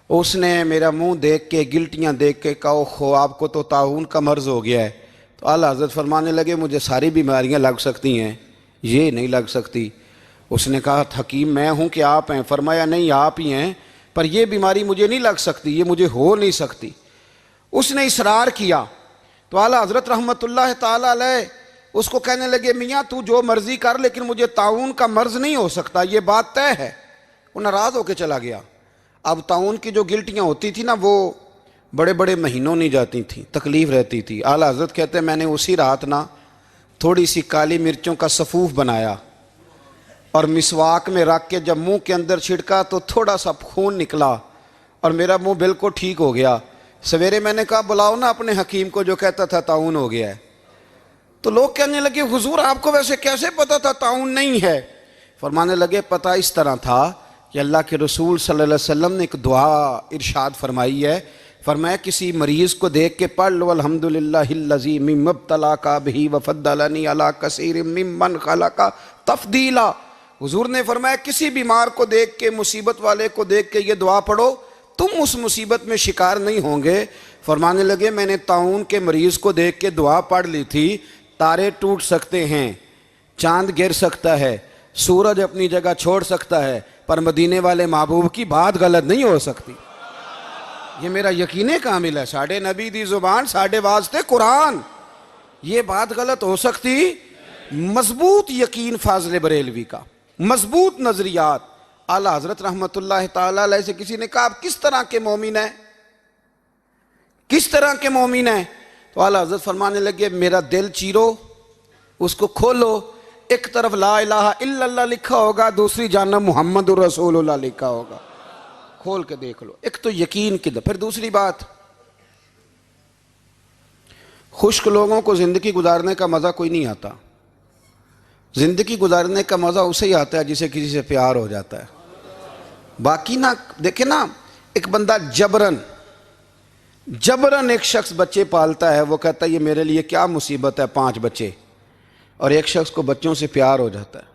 اس نے میرا منہ دیکھ کے گلٹیاں دیکھ کے کہا خو آپ کو تو طاعون کا مرض ہو گیا ہے۔ تو اعلیٰ حضرت فرمانے لگے مجھے ساری بیماریاں لگ سکتی ہیں، یہ نہیں لگ سکتی۔ اس نے کہا حکیم میں ہوں کہ آپ ہیں؟ فرمایا نہیں آپ ہی ہیں، پر یہ بیماری مجھے نہیں لگ سکتی، یہ مجھے ہو نہیں سکتی۔ اس نے اصرار کیا تو اعلیٰ حضرت رحمۃ اللہ تعالیٰ علیہ اس کو کہنے لگے میاں تو جو مرضی کر لیکن مجھے طاعون کا مرض نہیں ہو سکتا، یہ بات طے ہے۔ وہ ناراض ہو کے چلا گیا۔ اب طاعون کی جو گلٹیاں ہوتی تھی نا وہ بڑے بڑے مہینوں نہیں جاتی تھیں، تکلیف رہتی تھی۔ اعلیٰ حضرت کہتے ہیں میں نے اسی رات نا تھوڑی سی کالی مرچوں کا سفوف بنایا اور مسواک میں رکھ کے جب منہ کے اندر چھڑکا تو تھوڑا سا خون نکلا اور میرا منہ بالکل ٹھیک ہو گیا۔ سویرے میں نے کہا بلاؤ نا اپنے حکیم کو جو کہتا تھا طاعون ہو گیا ہے۔ تو لوگ کہنے لگے حضور آپ کو ویسے کیسے پتا تھا طاعون نہیں ہے؟ فرمانے لگے پتہ اس طرح تھا کہ اللہ کے رسول صلی اللہ علیہ وسلم نے ایک دعا ارشاد فرمائی ہے، فرمایا کسی مریض کو دیکھ کے پڑھ لو الحمدللہ الذی مما ابتلاک بہ وفضلنی علی کثیر ممن خلق تفضیلا۔ حضور نے فرمایا کسی بیمار کو دیکھ کے، مصیبت والے کو دیکھ کے یہ دعا پڑھو، تم اس مصیبت میں شکار نہیں ہوں گے۔ فرمانے لگے میں نے طاعون کے مریض کو دیکھ کے دعا پڑھ لی تھی، تارے ٹوٹ سکتے ہیں، چاند گر سکتا ہے، سورج اپنی جگہ چھوڑ سکتا ہے، پر مدینے والے محبوب کی بات غلط نہیں ہو سکتی۔ یہ میرا یقین کامل ہے، ساڈے نبی دی زبان ساڈے واسطے قرآن، یہ بات غلط ہو سکتی؟ مضبوط یقین فاضل بریلوی کا، مضبوط نظریات۔ اعلیٰ حضرت رحمۃ اللہ تعالیٰ علیہ سے کسی نے کہا آپ کس طرح کے مومن ہیں، کس طرح کے مومن ہیں؟ تو اعلیٰ حضرت فرمانے لگے میرا دل چیرو، اس کو کھولو، ایک طرف لا الہ الا اللہ لکھا ہوگا، دوسری جانب محمد الرسول اللہ لکھا ہوگا، کھول کے دیکھ لو۔ ایک تو یقین کی پھر دوسری بات، خشک لوگوں کو زندگی گزارنے کا مزہ کوئی نہیں آتا، زندگی گزارنے کا مزہ اسے ہی آتا ہے جسے کسی سے پیار ہو جاتا ہے۔ باقی نا دیکھیں نا، ایک بندہ جبرن ایک شخص بچے پالتا ہے، وہ کہتا ہے یہ میرے لیے کیا مصیبت ہے 5 بچے، اور ایک شخص کو بچوں سے پیار ہو جاتا ہے،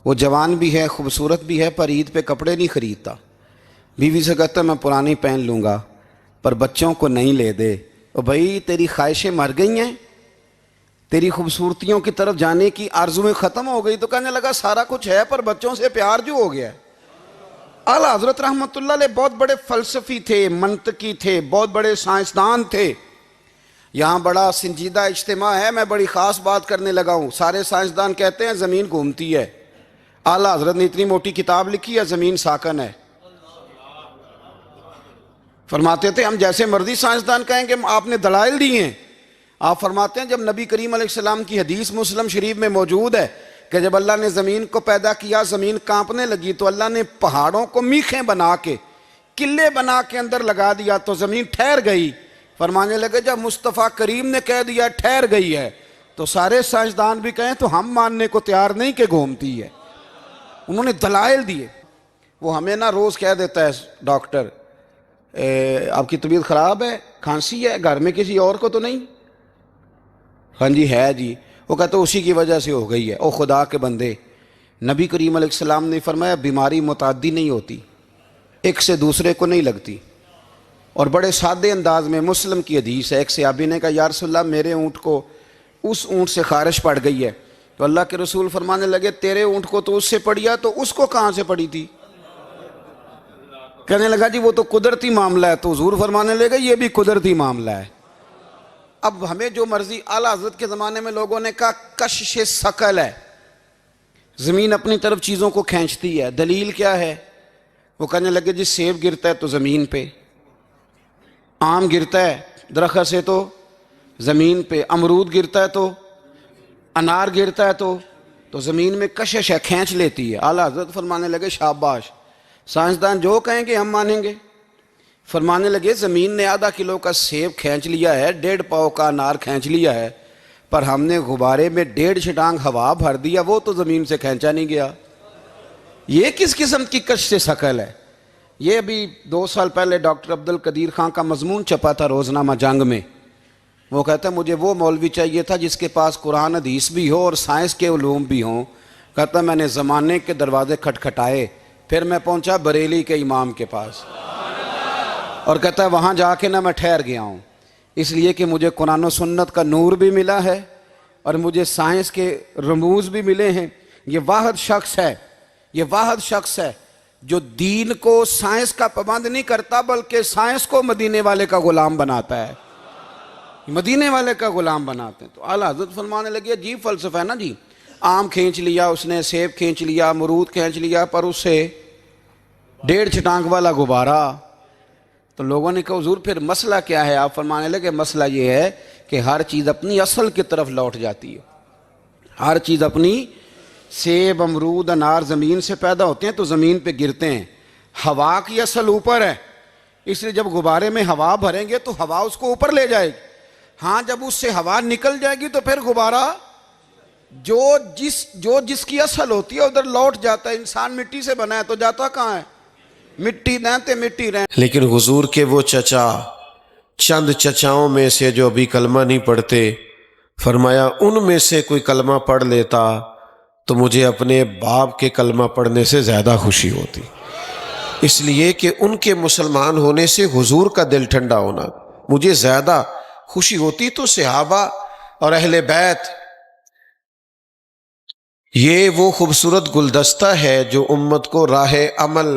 وہ جوان بھی ہے، خوبصورت بھی ہے، پر عید پہ کپڑے نہیں خریدتا، بیوی سے کہتا ہے میں پرانی پہن لوں گا پر بچوں کو نہیں لے دے۔ اور بھائی تیری خواہشیں مر گئی ہیں، تیری خوبصورتیوں کی طرف جانے کی آرزویں ختم ہو گئی، تو کہنے لگا سارا کچھ ہے پر بچوں سے پیار جو ہو گیا ہے۔ اعلیٰ حضرت رحمۃ اللہ علیہ بہت بڑے فلسفی تھے، منطقی تھے، بہت بڑے سائنسدان تھے۔ یہاں بڑا سنجیدہ اجتماع ہے، میں بڑی خاص بات کرنے لگا ہوں۔ سارے سائنسدان کہتے ہیں زمین گھومتی ہے، اعلیٰ حضرت نے اتنی موٹی کتاب لکھی ہے زمین ساکن ہے۔ فرماتے تھے ہم جیسے مرضی سائنسدان کہیں کہ آپ نے دلائل دی ہیں۔ آپ فرماتے ہیں جب نبی کریم علیہ السلام کی حدیث مسلم شریف میں موجود ہے کہ جب اللہ نے زمین کو پیدا کیا زمین کانپنے لگی تو اللہ نے پہاڑوں کو میخیں بنا کے قلعے بنا کے اندر لگا دیا تو زمین ٹھہر گئی۔ فرمانے لگے جب مصطفیٰ کریم نے کہہ دیا ٹھہر گئی ہے تو سارے سائنسدان بھی کہیں تو ہم ماننے کو تیار نہیں کہ گھومتی ہے۔ انہوں نے دلائل دیے۔ وہ ہمیں نہ روز کہہ دیتا ہے ڈاکٹر آپ کی طبیعت خراب ہے، کھانسی ہے، گھر میں کسی اور کو تو نہیں؟ ہاں جی ہے جی۔ وہ کہتے اسی کی وجہ سے ہو گئی ہے۔ او خدا کے بندے، نبی کریم علیہ السلام نے فرمایا بیماری متعدی نہیں ہوتی، ایک سے دوسرے کو نہیں لگتی۔ اور بڑے سادے انداز میں مسلم کی حدیث ہے، ایک صحابی نے کہا یا رسول اللہ میرے اونٹ کو اس اونٹ سے خارش پڑ گئی ہے، تو اللہ کے رسول فرمانے لگے تیرے اونٹ کو تو اس سے پڑی ہے تو اس کو کہاں سے پڑی تھی؟ کہنے لگا جی وہ تو قدرتی معاملہ ہے، تو حضور فرمانے لگے یہ بھی قدرتی معاملہ ہے۔ اب ہمیں جو مرضی، اعلیٰ حضرت کے زمانے میں لوگوں نے کہا کشش ثقل ہے، زمین اپنی طرف چیزوں کو کھینچتی ہے۔ دلیل کیا ہے؟ وہ کہنے لگے جی سیب گرتا ہے تو زمین پہ، آم گرتا ہے درخت سے تو زمین پہ، امرود گرتا ہے تو، انار گرتا ہے تو زمین میں کشش ہے، کھینچ لیتی ہے۔ اعلیٰ حضرت فرمانے لگے شاباش، سائنسدان جو کہیں گے ہم مانیں گے۔ فرمانے لگے زمین نے آدھا کلو کا سیب کھینچ لیا ہے، 1.5 پاؤ کا انار کھینچ لیا ہے، پر ہم نے غبارے میں 1.5 چھٹانگ ہوا بھر دیا، وہ تو زمین سے کھینچا نہیں گیا۔ یہ کس قسم کی کش سے ثقل ہے؟ یہ ابھی 2 سال پہلے ڈاکٹر عبدالقدیر خان کا مضمون چھپا تھا روزنامہ جنگ میں۔ وہ کہتا ہے مجھے وہ مولوی چاہیے تھا جس کے پاس قرآن حدیث بھی ہو اور سائنس کے علوم بھی ہوں۔ کہتا میں نے زمانے کے دروازے کھٹکھٹائے، پھر میں پہنچا بریلی کے امام کے پاس، اور کہتا ہے وہاں جا کے نہ میں ٹھہر گیا ہوں، اس لیے کہ مجھے قرآن و سنت کا نور بھی ملا ہے اور مجھے سائنس کے رموز بھی ملے ہیں۔ یہ واحد شخص ہے جو دین کو سائنس کا پابند نہیں کرتا بلکہ سائنس کو مدینے والے کا غلام بناتا ہے، مدینے والے کا غلام بناتے ہیں۔ تو اعلیٰ حضرت فرمانے لگے عجیب فلسفہ ہے نا جی، آم کھینچ لیا اس نے، سیب کھینچ لیا، امرود کھینچ لیا، پر اس سے 1.5 چھٹانگ والا غبارہ۔ تو لوگوں نے کہا حضور پھر مسئلہ کیا ہے؟ آپ فرمانے لگے مسئلہ یہ ہے کہ ہر چیز اپنی اصل کی طرف لوٹ جاتی ہے، ہر چیز اپنی، سیب امرود انار زمین سے پیدا ہوتے ہیں تو زمین پہ گرتے ہیں، ہوا کی اصل اوپر ہے، اس لیے جب غبارے میں ہوا بھریں گے تو ہوا اس کو اوپر لے جائے گی۔ ہاں جب اس سے ہوا نکل جائے گی تو پھر غبارہ جو جس کی اصل ہوتی ہے ادھر لوٹ جاتا ہے۔ انسان مٹی سے بنا ہے تو جاتا کہاں ہے؟ مٹی رہتے مٹی رہیں۔ لیکن حضور کے وہ چچا، چند چچاؤں میں سے جو ابھی کلمہ نہیں پڑھتے، فرمایا ان میں سے کوئی کلمہ پڑھ لیتا تو مجھے اپنے باپ کے کلمہ پڑھنے سے زیادہ خوشی ہوتی، اس لیے کہ ان کے مسلمان ہونے سے حضور کا دل ٹھنڈا ہونا مجھے زیادہ خوشی ہوتی۔ تو صحابہ اور اہل بیت یہ وہ خوبصورت گلدستہ ہے جو امت کو راہ عمل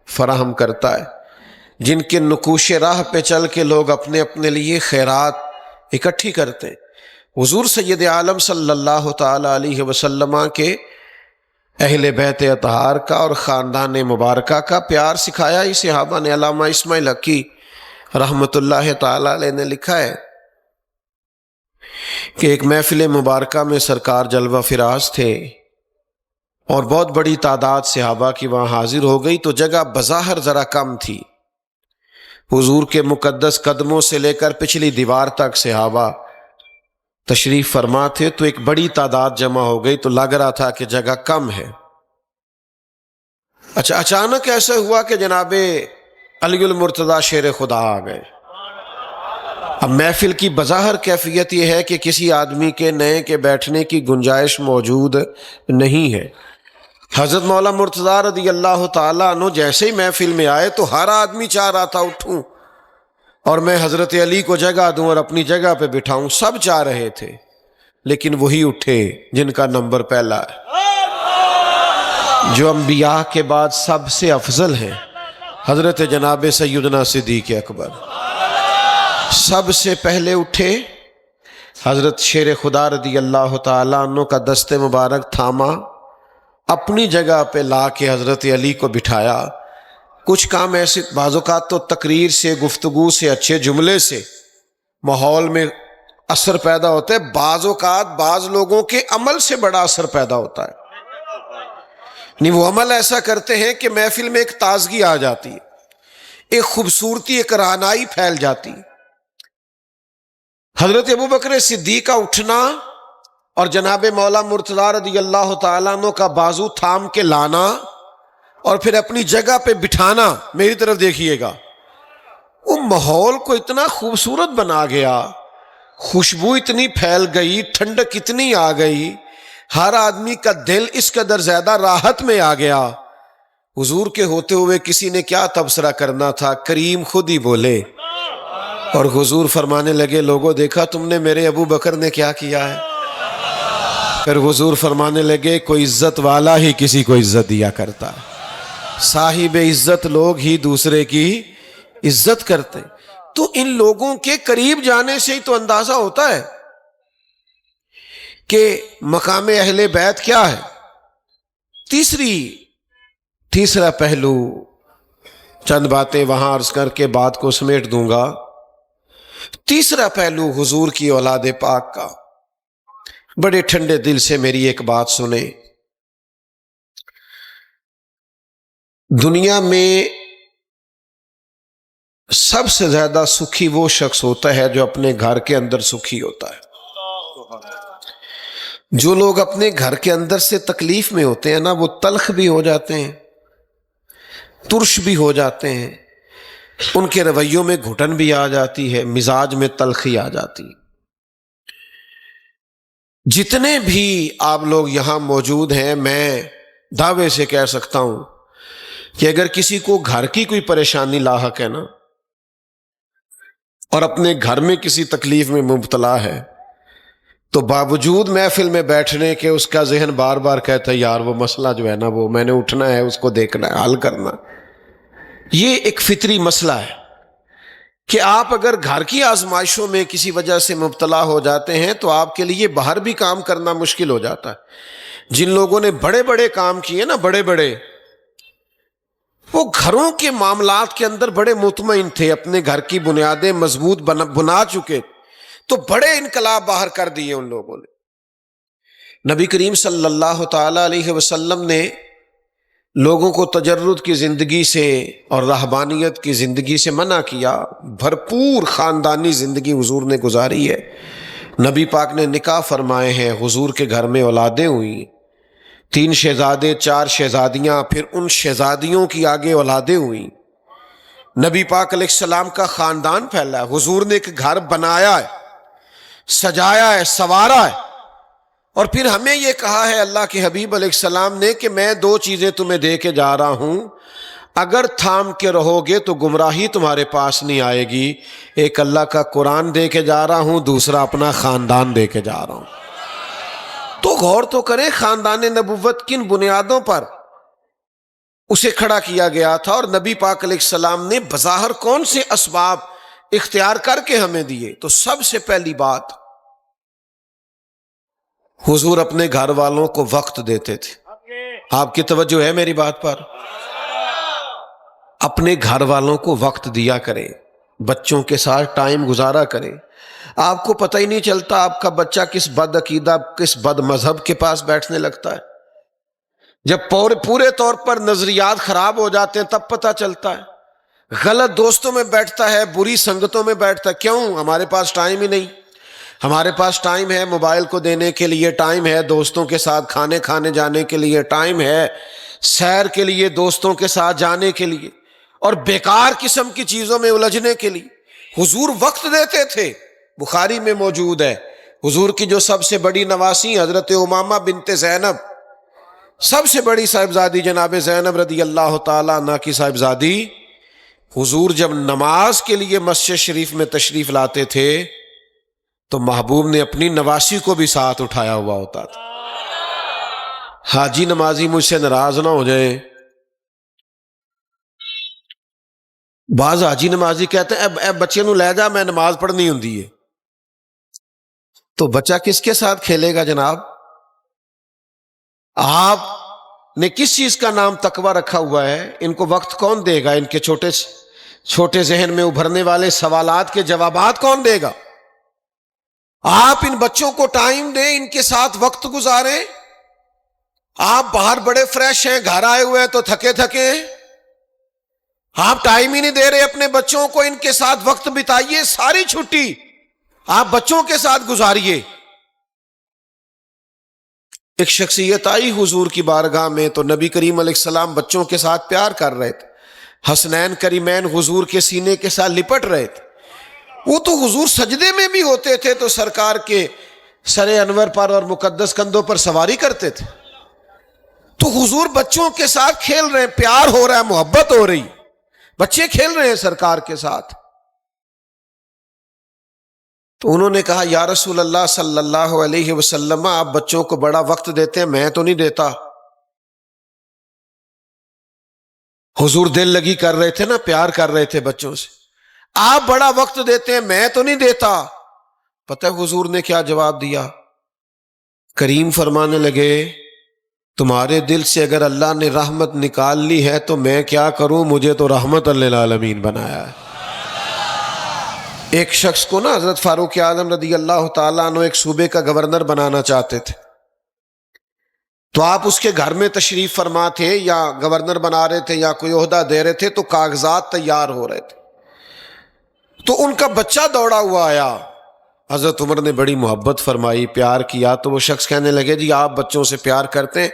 فراہم کرتا ہے، جن کے نقوش راہ پہ چل کے لوگ اپنے اپنے لیے خیرات اکٹھی کرتے ہیں۔ حضور سید عالم صلی اللہ تعالی علیہ وسلم کے اہل بیت اطہار کا اور خاندان مبارکہ کا پیار سکھایا ہی صحابہ نے۔ علامہ اسماعیل حقی رحمۃ اللہ تعالی علیہ نے لکھا ہے کہ ایک محفل مبارکہ میں سرکار جلوہ فراز تھے اور بہت بڑی تعداد صحابہ کی وہاں حاضر ہو گئی، تو جگہ بظاہر ذرا کم تھی۔ حضور کے مقدس قدموں سے لے کر پچھلی دیوار تک صحابہ تشریف فرما تھے، تو ایک بڑی تعداد جمع ہو گئی تو لگ رہا تھا کہ جگہ کم ہے۔ اچھا اچانک ایسا ہوا کہ جناب علی المرتضیٰ شیر خدا آ گئے۔ اب محفل کی بظاہر کیفیت یہ ہے کہ کسی آدمی کے نئے کے بیٹھنے کی گنجائش موجود نہیں ہے۔ حضرت مولا مرتضیٰ رضی اللہ تعالیٰ عنہ جیسے ہی محفل میں آئے تو ہر آدمی چاہ رہا تھا اٹھوں اور میں حضرت علی کو جگہ دوں اور اپنی جگہ پہ بٹھاؤں، سب چاہ رہے تھے، لیکن وہی اٹھے جن کا نمبر پہلا ہے، جو انبیاء کے بعد سب سے افضل ہیں، حضرت جناب سیدنا صدیق اکبر سب سے پہلے اٹھے، حضرت شیر خدا رضی اللہ تعالیٰ عنہ کا دست مبارک تھاما، اپنی جگہ پہ لا کے حضرت علی کو بٹھایا۔ کچھ کام ایسے بعض اوقات تو تقریر سے، گفتگو سے، اچھے جملے سے ماحول میں اثر پیدا ہوتا ہے، بعض اوقات بعض لوگوں کے عمل سے بڑا اثر پیدا ہوتا ہے۔ نہیں، وہ عمل ایسا کرتے ہیں کہ محفل میں ایک تازگی آ جاتی ہے، ایک خوبصورتی، ایک رعنائی پھیل جاتی ہے۔ حضرت ابوبکر صدیق کا اٹھنا اور جناب مولا مرتضیٰ رضی اللہ تعالیٰ عنہ کا بازو تھام کے لانا اور پھر اپنی جگہ پہ بٹھانا، میری طرف دیکھیے گا، وہ ماحول کو اتنا خوبصورت بنا گیا، خوشبو اتنی پھیل گئی، ٹھنڈک اتنی آ گئی، ہر آدمی کا دل اس قدر زیادہ راحت میں آ گیا۔ حضور کے ہوتے ہوئے کسی نے کیا تبصرہ کرنا تھا، کریم خود ہی بولے اور حضور فرمانے لگے، لوگوں دیکھا تم نے میرے ابو بکر نے کیا کیا ہے؟ پھر حضور فرمانے لگے، کوئی عزت والا ہی کسی کو عزت دیا کرتا ہے، صاحب عزت لوگ ہی دوسرے کی عزت کرتے۔ تو ان لوگوں کے قریب جانے سے ہی تو اندازہ ہوتا ہے کہ مقام اہل بیت کیا ہے۔ تیسرا پہلو، چند باتیں وہاں عرض کر کے بات کو سمیٹ دوں گا۔ تیسرا پہلو حضور کی اولاد پاک کا، بڑے ٹھنڈے دل سے میری ایک بات سنیں۔ دنیا میں سب سے زیادہ سکھی وہ شخص ہوتا ہے جو اپنے گھر کے اندر سکھی ہوتا ہے۔ جو لوگ اپنے گھر کے اندر سے تکلیف میں ہوتے ہیں نا، وہ تلخ بھی ہو جاتے ہیں، ترش بھی ہو جاتے ہیں، ان کے رویوں میں گھٹن بھی آ جاتی ہے، مزاج میں تلخی آ جاتی ہے۔ جتنے بھی آپ لوگ یہاں موجود ہیں، میں دعوے سے کہہ سکتا ہوں کہ اگر کسی کو گھر کی کوئی پریشانی لاحق ہے نا، اور اپنے گھر میں کسی تکلیف میں مبتلا ہے، تو باوجود محفل میں بیٹھنے کے اس کا ذہن بار بار کہتا ہے، یار وہ مسئلہ جو ہے نا، وہ میں نے اٹھنا ہے، اس کو دیکھنا ہے، حل کرنا۔ یہ ایک فطری مسئلہ ہے کہ آپ اگر گھر کی آزمائشوں میں کسی وجہ سے مبتلا ہو جاتے ہیں تو آپ کے لیے باہر بھی کام کرنا مشکل ہو جاتا ہے۔ جن لوگوں نے بڑے بڑے کام کیے نا، بڑے بڑے، وہ گھروں کے معاملات کے اندر بڑے مطمئن تھے، اپنے گھر کی بنیادیں مضبوط بنا چکے، تو بڑے انقلاب باہر کر دیے ان لوگوں نے۔ نبی کریم صلی اللہ تعالی علیہ وسلم نے لوگوں کو تجرد کی زندگی سے اور رہبانیت کی زندگی سے منع کیا، بھرپور خاندانی زندگی حضور نے گزاری ہے۔ نبی پاک نے نکاح فرمائے ہیں، حضور کے گھر میں اولادیں ہوئیں، 3 شہزادے، 4 شہزادیاں، پھر ان شہزادیوں کی آگے اولادیں ہوئیں۔ نبی پاک علیہ السلام کا خاندان پھیلا ہے، حضور نے ایک گھر بنایا ہے، سجایا ہے، سنوارا ہے، اور پھر ہمیں یہ کہا ہے اللہ کے حبیب علیہ السلام نے کہ میں 2 چیزیں تمہیں دے کے جا رہا ہوں، اگر تھام کے رہو گے تو گمراہی تمہارے پاس نہیں آئے گی۔ ایک اللہ کا قرآن دے کے جا رہا ہوں، دوسرا اپنا خاندان دے کے جا رہا ہوں۔ تو غور تو کریں، خاندان نبوت کن بنیادوں پر اسے کھڑا کیا گیا تھا، اور نبی پاک علیہ السلام نے بظاہر کون سے اسباب اختیار کر کے ہمیں دیے۔ تو سب سے پہلی بات، حضور اپنے گھر والوں کو وقت دیتے تھے۔ آپ کی توجہ ہے میری بات پر؟ اپنے گھر والوں کو وقت دیا کریں، بچوں کے ساتھ ٹائم گزارا کریں۔ آپ کو پتہ ہی نہیں چلتا آپ کا بچہ کس بد عقیدہ، کس بد مذہب کے پاس بیٹھنے لگتا ہے۔ جب پورے طور پر نظریات خراب ہو جاتے ہیں تب پتہ چلتا ہے۔ غلط دوستوں میں بیٹھتا ہے، بری سنگتوں میں بیٹھتا ہے، کیوں؟ ہمارے پاس ٹائم ہی نہیں۔ ہمارے پاس ٹائم ہے موبائل کو دینے کے لیے، ٹائم ہے دوستوں کے ساتھ کھانے جانے کے لیے، ٹائم ہے سیر کے لیے دوستوں کے ساتھ جانے کے لیے، اور بیکار قسم کی چیزوں میں الجھنے کے لیے حضور وقت دیتے تھے۔ بخاری میں موجود ہے، حضور کی جو سب سے بڑی نواسی حضرت امامہ بنت زینب، سب سے بڑی صاحبزادی جناب زینب رضی اللہ تعالیٰ عنہ کی صاحبزادی، حضور جب نماز کے لیے مسجد شریف میں تشریف لاتے تھے تو محبوب نے اپنی نواسی کو بھی ساتھ اٹھایا ہوا ہوتا تھا۔ حاجی نمازی مجھ سے ناراض نہ ہو جائیں، بعض حاجی نمازی کہتے ہیں اے بچے نو لے جا، میں نماز پڑھنی ہوندی ہے۔ تو بچہ کس کے ساتھ کھیلے گا جناب؟ آپ نے کس چیز کا نام تقوی رکھا ہوا ہے؟ ان کو وقت کون دے گا؟ ان کے چھوٹے ذہن میں ابھرنے والے سوالات کے جوابات کون دے گا؟ آپ ان بچوں کو ٹائم دیں، ان کے ساتھ وقت گزاریں۔ آپ باہر بڑے فریش ہیں، گھر آئے ہوئے ہیں تو تھکے ہیں، آپ ٹائم ہی نہیں دے رہے اپنے بچوں کو، ان کے ساتھ وقت بتائیے، ساری چھٹی آپ بچوں کے ساتھ گزاریے۔ ایک شخصیت آئی حضور کی بارگاہ میں تو نبی کریم علیہ السلام بچوں کے ساتھ پیار کر رہے تھے، حسنین کریمین حضور کے سینے کے ساتھ لپٹ رہے تھے۔ وہ تو حضور سجدے میں بھی ہوتے تھے تو سرکار کے سر انور پر اور مقدس کندھوں پر سواری کرتے تھے۔ تو حضور بچوں کے ساتھ کھیل رہے ہیں، پیار ہو رہا ہے، محبت ہو رہی، بچے کھیل رہے ہیں سرکار کے ساتھ۔ تو انہوں نے کہا یا رسول اللہ صلی اللہ علیہ وسلم، آپ بچوں کو بڑا وقت دیتے ہیں، میں تو نہیں دیتا۔ حضور دل لگی کر رہے تھے نا، پیار کر رہے تھے بچوں سے، آپ بڑا وقت دیتے ہیں، میں تو نہیں دیتا۔ پتہ ہے حضور نے کیا جواب دیا؟ کریم فرمانے لگے تمہارے دل سے اگر اللہ نے رحمت نکال لی ہے تو میں کیا کروں، مجھے تو رحمت للعالمین بنایا ہے۔ ایک شخص کو نا حضرت فاروق اعظم رضی اللہ تعالیٰ عنہ ایک صوبے کا گورنر بنانا چاہتے تھے، تو آپ اس کے گھر میں تشریف فرما تھے، یا گورنر بنا رہے تھے یا کوئی عہدہ دے رہے تھے، تو کاغذات تیار ہو رہے تھے، تو ان کا بچہ دوڑا ہوا آیا۔ حضرت عمر نے بڑی محبت فرمائی، پیار کیا، تو وہ شخص کہنے لگے جی آپ بچوں سے پیار کرتے ہیں،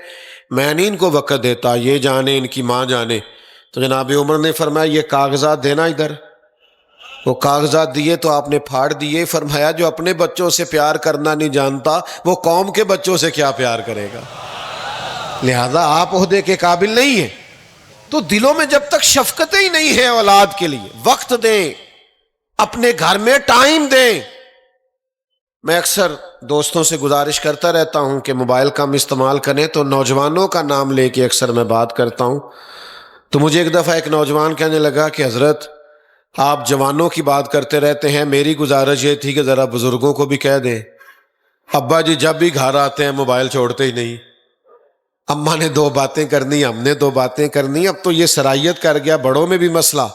میں نہیں ان کو وقت دیتا، یہ جانے ان کی ماں جانے۔ تو جناب عمر نے فرمایا یہ کاغذات دینا ادھر۔ وہ کاغذات دیے تو آپ نے پھاڑ دیے، فرمایا جو اپنے بچوں سے پیار کرنا نہیں جانتا وہ قوم کے بچوں سے کیا پیار کرے گا، لہذا آپ عہدے کے قابل نہیں ہیں۔ تو دلوں میں جب تک شفقتیں ہی نہیں ہیں اولاد کے لیے، وقت دیں، اپنے گھر میں ٹائم دیں۔ میں اکثر دوستوں سے گزارش کرتا رہتا ہوں کہ موبائل کم استعمال کریں، تو نوجوانوں کا نام لے کے اکثر میں بات کرتا ہوں۔ تو مجھے ایک دفعہ ایک نوجوان کہنے لگا کہ حضرت آپ جوانوں کی بات کرتے رہتے ہیں، میری گزارش یہ تھی کہ ذرا بزرگوں کو بھی کہہ دیں، ابا جی جب بھی گھر آتے ہیں موبائل چھوڑتے ہی نہیں، اماں نے دو باتیں کرنی، ہم نے دو باتیں کرنی، اب تو یہ سرائیت کر گیا، بڑوں میں بھی مسئلہ۔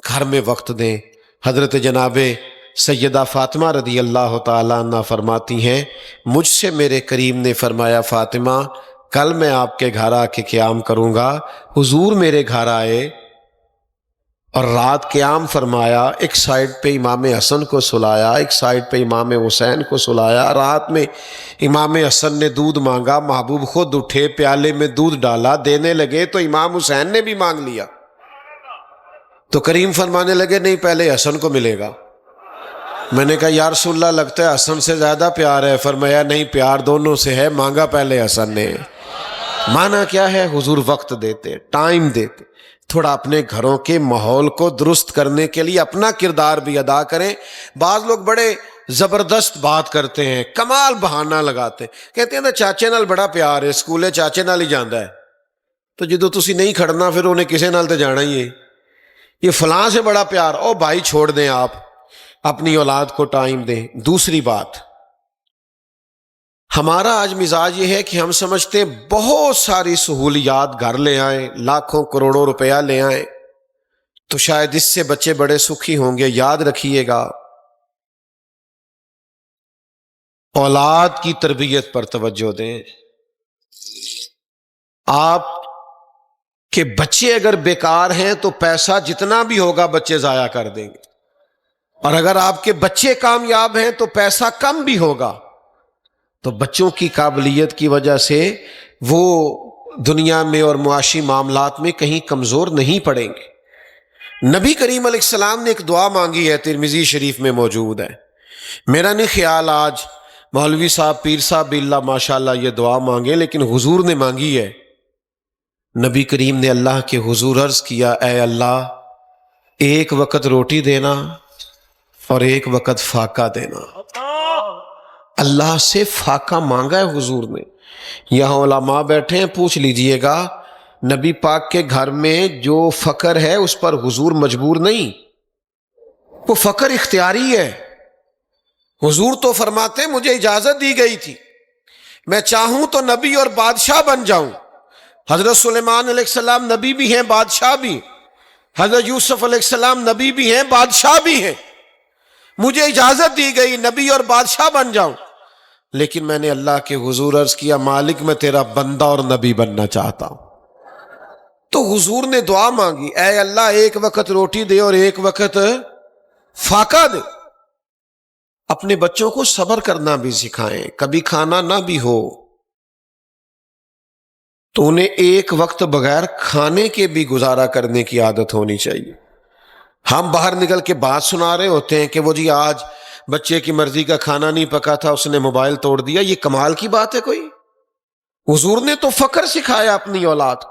گھر میں وقت دیں۔ حضرت جناب سیدہ فاطمہ رضی اللہ تعالیٰ عنہ فرماتی ہیں مجھ سے میرے کریم نے فرمایا فاطمہ کل میں آپ کے گھر آ کے قیام کروں گا۔ حضور میرے گھر آئے اور رات قیام فرمایا، ایک سائیڈ پہ امام حسن کو سلایا، ایک سائیڈ پہ امام حسین کو سلایا۔ رات میں امام حسن نے دودھ مانگا، محبوب خود اٹھے، پیالے میں دودھ ڈالا، دینے لگے تو امام حسین نے بھی مانگ لیا۔ تو کریم فرمانے لگے نہیں پہلے حسن کو ملے گا۔ میں نے کہا یا رسول اللہ لگتا ہے حسن سے زیادہ پیار ہے۔ فرمایا نہیں، پیار دونوں سے ہے، مانگا پہلے حسن نے۔ مانا کیا ہے؟ حضور وقت دیتے، ٹائم دیتے۔ تھوڑا اپنے گھروں کے ماحول کو درست کرنے کے لیے اپنا کردار بھی ادا کریں۔ بعض لوگ بڑے زبردست بات کرتے ہیں، کمال بہانہ لگاتے ہیں، کہتے ہیں نا چاچے نال بڑا پیار ہے، سکولے چاچے نال ہی جاندہ ہے۔ تو جدو تسی نہیں کھڑنا پھر انہیں کسے نال تے جانا ہی ہے۔ یہ فلاں سے بڑا پیار، او بھائی چھوڑ دیں، آپ اپنی اولاد کو ٹائم دیں۔ دوسری بات، ہمارا آج مزاج یہ ہے کہ ہم سمجھتے ہیں بہت ساری سہولیات گھر لے آئیں، لاکھوں کروڑوں روپیہ لے آئیں تو شاید اس سے بچے بڑے سکھی ہوں گے۔ یاد رکھیے گا اولاد کی تربیت پر توجہ دیں۔ آپ کے بچے اگر بیکار ہیں تو پیسہ جتنا بھی ہوگا بچے ضائع کر دیں گے، اور اگر آپ کے بچے کامیاب ہیں تو پیسہ کم بھی ہوگا تو بچوں کی قابلیت کی وجہ سے وہ دنیا میں اور معاشی معاملات میں کہیں کمزور نہیں پڑیں گے۔ نبی کریم علیہ السلام نے ایک دعا مانگی ہے، ترمذی شریف میں موجود ہے۔ میرا نہیں خیال آج مولوی صاحب، پیر صاحب بھی اللہ ماشاءاللہ یہ دعا مانگے، لیکن حضور نے مانگی ہے۔ نبی کریم نے اللہ کے حضور عرض کیا اے اللہ، ایک وقت روٹی دینا اور ایک وقت فاقہ دینا۔ اللہ سے فاقہ مانگا ہے حضور نے۔ یہاں علماء بیٹھے ہیں، پوچھ لیجئے گا نبی پاک کے گھر میں جو فقر ہے اس پر حضور مجبور نہیں، وہ فقر اختیاری ہے۔ حضور تو فرماتے ہیں مجھے اجازت دی گئی تھی، میں چاہوں تو نبی اور بادشاہ بن جاؤں۔ حضرت سلیمان علیہ السلام نبی بھی ہیں، بادشاہ بھی، حضرت یوسف علیہ السلام نبی بھی ہیں، بادشاہ بھی ہیں، مجھے اجازت دی گئی نبی اور بادشاہ بن جاؤں، لیکن میں نے اللہ کے حضور عرض کیا مالک میں تیرا بندہ اور نبی بننا چاہتا ہوں۔ تو حضور نے دعا مانگی، اے اللہ ایک وقت روٹی دے اور ایک وقت فاقہ دے۔ اپنے بچوں کو صبر کرنا بھی سکھائیں، کبھی کھانا نہ بھی ہو تو انہیں ایک وقت بغیر کھانے کے بھی گزارا کرنے کی عادت ہونی چاہیے۔ ہم باہر نکل کے بات سنا رہے ہوتے ہیں کہ وہ جی آج بچے کی مرضی کا کھانا نہیں پکا تھا، اس نے موبائل توڑ دیا، یہ کمال کی بات ہے کوئی؟ حضور نے تو فقر سکھایا اپنی اولاد۔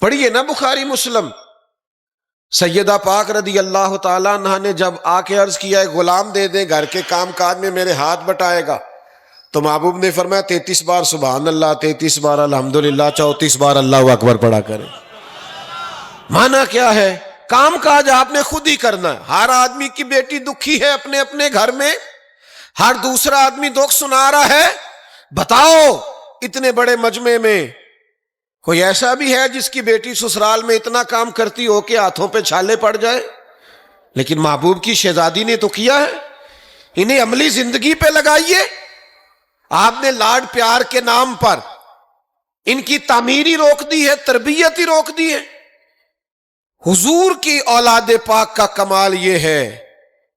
پڑھیے نا بخاری مسلم، سیدہ پاک رضی اللہ تعالیٰ عنہ نے جب آ کے عرض کیا ہے غلام دے دیں، گھر کے کام کاج میں میرے ہاتھ بٹائے گا، تو محبوب نے فرمایا 33 بار سبحان اللہ، 33 بار الحمدللہ، 34 بار اللہ اکبر پڑھا کریں۔ مانا کیا ہے؟ کام کاج آپ نے خود ہی کرنا ہے۔ ہر آدمی کی بیٹی دکھی ہے اپنے اپنے گھر میں، ہر دوسرا آدمی دکھ سنا رہا ہے۔ بتاؤ اتنے بڑے مجمع میں کوئی ایسا بھی ہے جس کی بیٹی سسرال میں اتنا کام کرتی ہو کہ ہاتھوں پہ چھالے پڑ جائے؟ لیکن محبوب کی شہزادی نے تو کیا ہے۔ انہیں عملی زندگی پہ لگائیے۔ آپ نے لاڈ پیار کے نام پر ان کی تعمیر ہی روک دی ہے، تربیت ہی روک دی ہے۔ حضور کی اولاد پاک کا کمال یہ ہے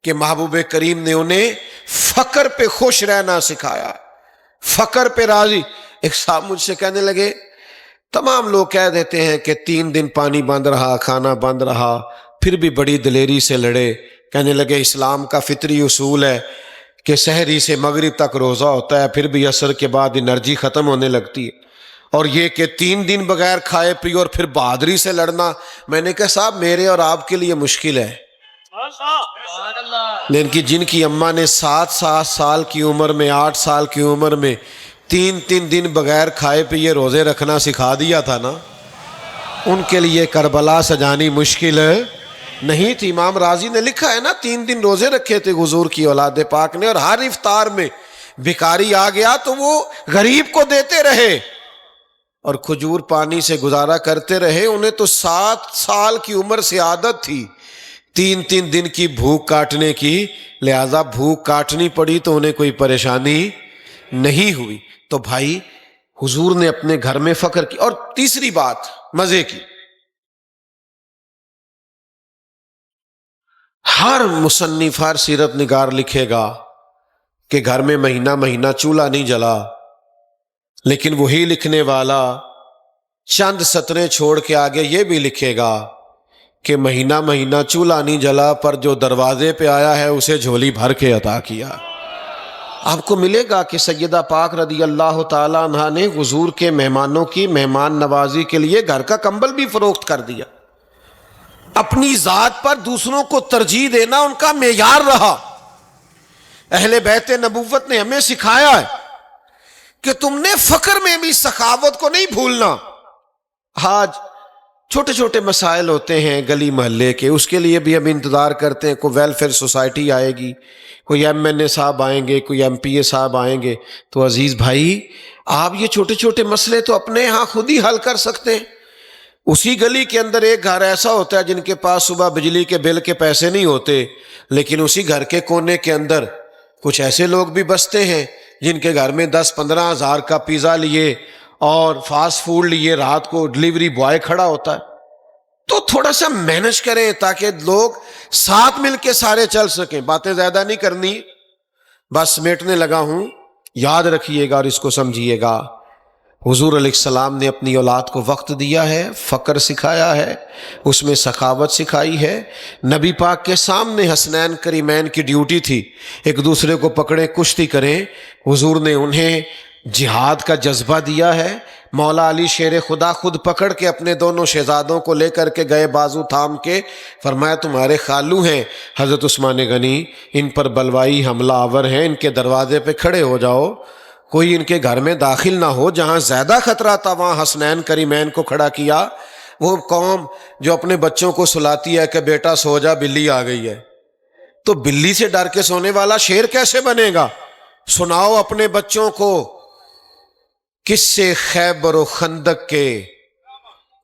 کہ محبوب کریم نے انہیں فقر پہ خوش رہنا سکھایا، فقر پہ راضی۔ ایک صاحب مجھ سے کہنے لگے تمام لوگ کہہ دیتے ہیں کہ 3 دن پانی بند رہا، کھانا بند رہا، پھر بھی بڑی دلیری سے لڑے۔ کہنے لگے اسلام کا فطری اصول ہے کہ سحری سے مغرب تک روزہ ہوتا ہے، پھر بھی عصر کے بعد انرجی ختم ہونے لگتی ہے، اور یہ کہ 3 دن بغیر کھائے پیے اور پھر بہادری سے لڑنا۔ میں نے کہا صاحب میرے اور آپ کے لیے مشکل ہے، لیکن جن کی اماں نے 7 سال کی عمر میں، 8 سال کی عمر میں 3 دن بغیر کھائے پیے روزے رکھنا سکھا دیا تھا نا، ان کے لیے کربلا سجانی مشکل نہیں تھی۔ امام راضی نے لکھا ہے نا 3 دن روزے رکھے تھے حضور کی اولاد پاک نے، اور ہر افطار میں بھکاری آ گیا تو وہ غریب کو دیتے رہے اور کھجور پانی سے گزارا کرتے رہے۔ انہیں تو 7 سال کی عمر سے عادت تھی 3 دن کی بھوک کاٹنے کی، لہذا بھوک کاٹنی پڑی تو انہیں کوئی پریشانی نہیں ہوئی۔ تو بھائی حضور نے اپنے گھر میں فقر کی۔ اور تیسری بات مزے کی، ہر مصنف، ہر سیرت نگار لکھے گا کہ گھر میں مہینہ چولہا نہیں جلا، لیکن وہی لکھنے والا چند سطریں چھوڑ کے آگے یہ بھی لکھے گا کہ مہینہ چولہا نہیں جلا، پر جو دروازے پہ آیا ہے اسے جھولی بھر کے عطا کیا۔ آپ کو ملے گا کہ سیدہ پاک رضی اللہ تعالیٰ عنہ نے حضور کے مہمانوں کی مہمان نوازی کے لیے گھر کا کمبل بھی فروخت کر دیا۔ اپنی ذات پر دوسروں کو ترجیح دینا ان کا معیار رہا۔ اہل بیت نبوت نے ہمیں سکھایا ہے کہ تم نے فقر میں بھی سخاوت کو نہیں بھولنا۔ آج چھوٹے چھوٹے مسائل ہوتے ہیں گلی محلے کے، اس کے لیے بھی ہم انتظار کرتے ہیں کوئی ویلفیئر سوسائٹی آئے گی، کوئی MNA صاحب آئیں گے، کوئی MPA صاحب آئیں گے۔ تو عزیز بھائی آپ یہ چھوٹے چھوٹے مسئلے تو اپنے ہاں خود ہی حل کر سکتے ہیں۔ اسی گلی کے اندر ایک گھر ایسا ہوتا ہے جن کے پاس صبح بجلی کے بل کے پیسے نہیں ہوتے، لیکن اسی گھر کے کونے کے اندر کچھ ایسے لوگ بھی بستے ہیں جن کے گھر میں 10-15 ہزار کا پیزا لیے اور فاسٹ فوڈ لیے رات کو ڈلیوری بوائے کھڑا ہوتا ہے۔ تو تھوڑا سا مینج کریں تاکہ لوگ ساتھ مل کے سارے چل سکیں۔ باتیں زیادہ نہیں کرنی، بس سمیٹنے لگا ہوں، یاد رکھیے گا اور اس کو سمجھیے گا۔ حضور علیہ السلام نے اپنی اولاد کو وقت دیا ہے، فقر سکھایا ہے، اس میں سخاوت سکھائی ہے۔ نبی پاک کے سامنے حسنین کریمین کی ڈیوٹی تھی ایک دوسرے کو پکڑیں کشتی کریں، حضور نے انہیں جہاد کا جذبہ دیا ہے۔ مولا علی شیر خدا خود پکڑ کے اپنے دونوں شہزادوں کو لے کر کے گئے، بازو تھام کے فرمایا تمہارے خالو ہیں حضرت عثمان غنی، ان پر بلوائی حملہ آور ہیں، ان کے دروازے پہ کھڑے ہو جاؤ، کوئی ان کے گھر میں داخل نہ ہو۔ جہاں زیادہ خطرہ تھا وہاں حسنین کریمین کو کھڑا کیا وہ قوم جو اپنے بچوں کو سلاتی ہے کہ بیٹا سو جا بلی آ گئی ہے، تو بلی سے ڈر کے سونے والا شیر کیسے بنے گا؟ سناؤ اپنے بچوں کو قصے خیبر و خندق کے،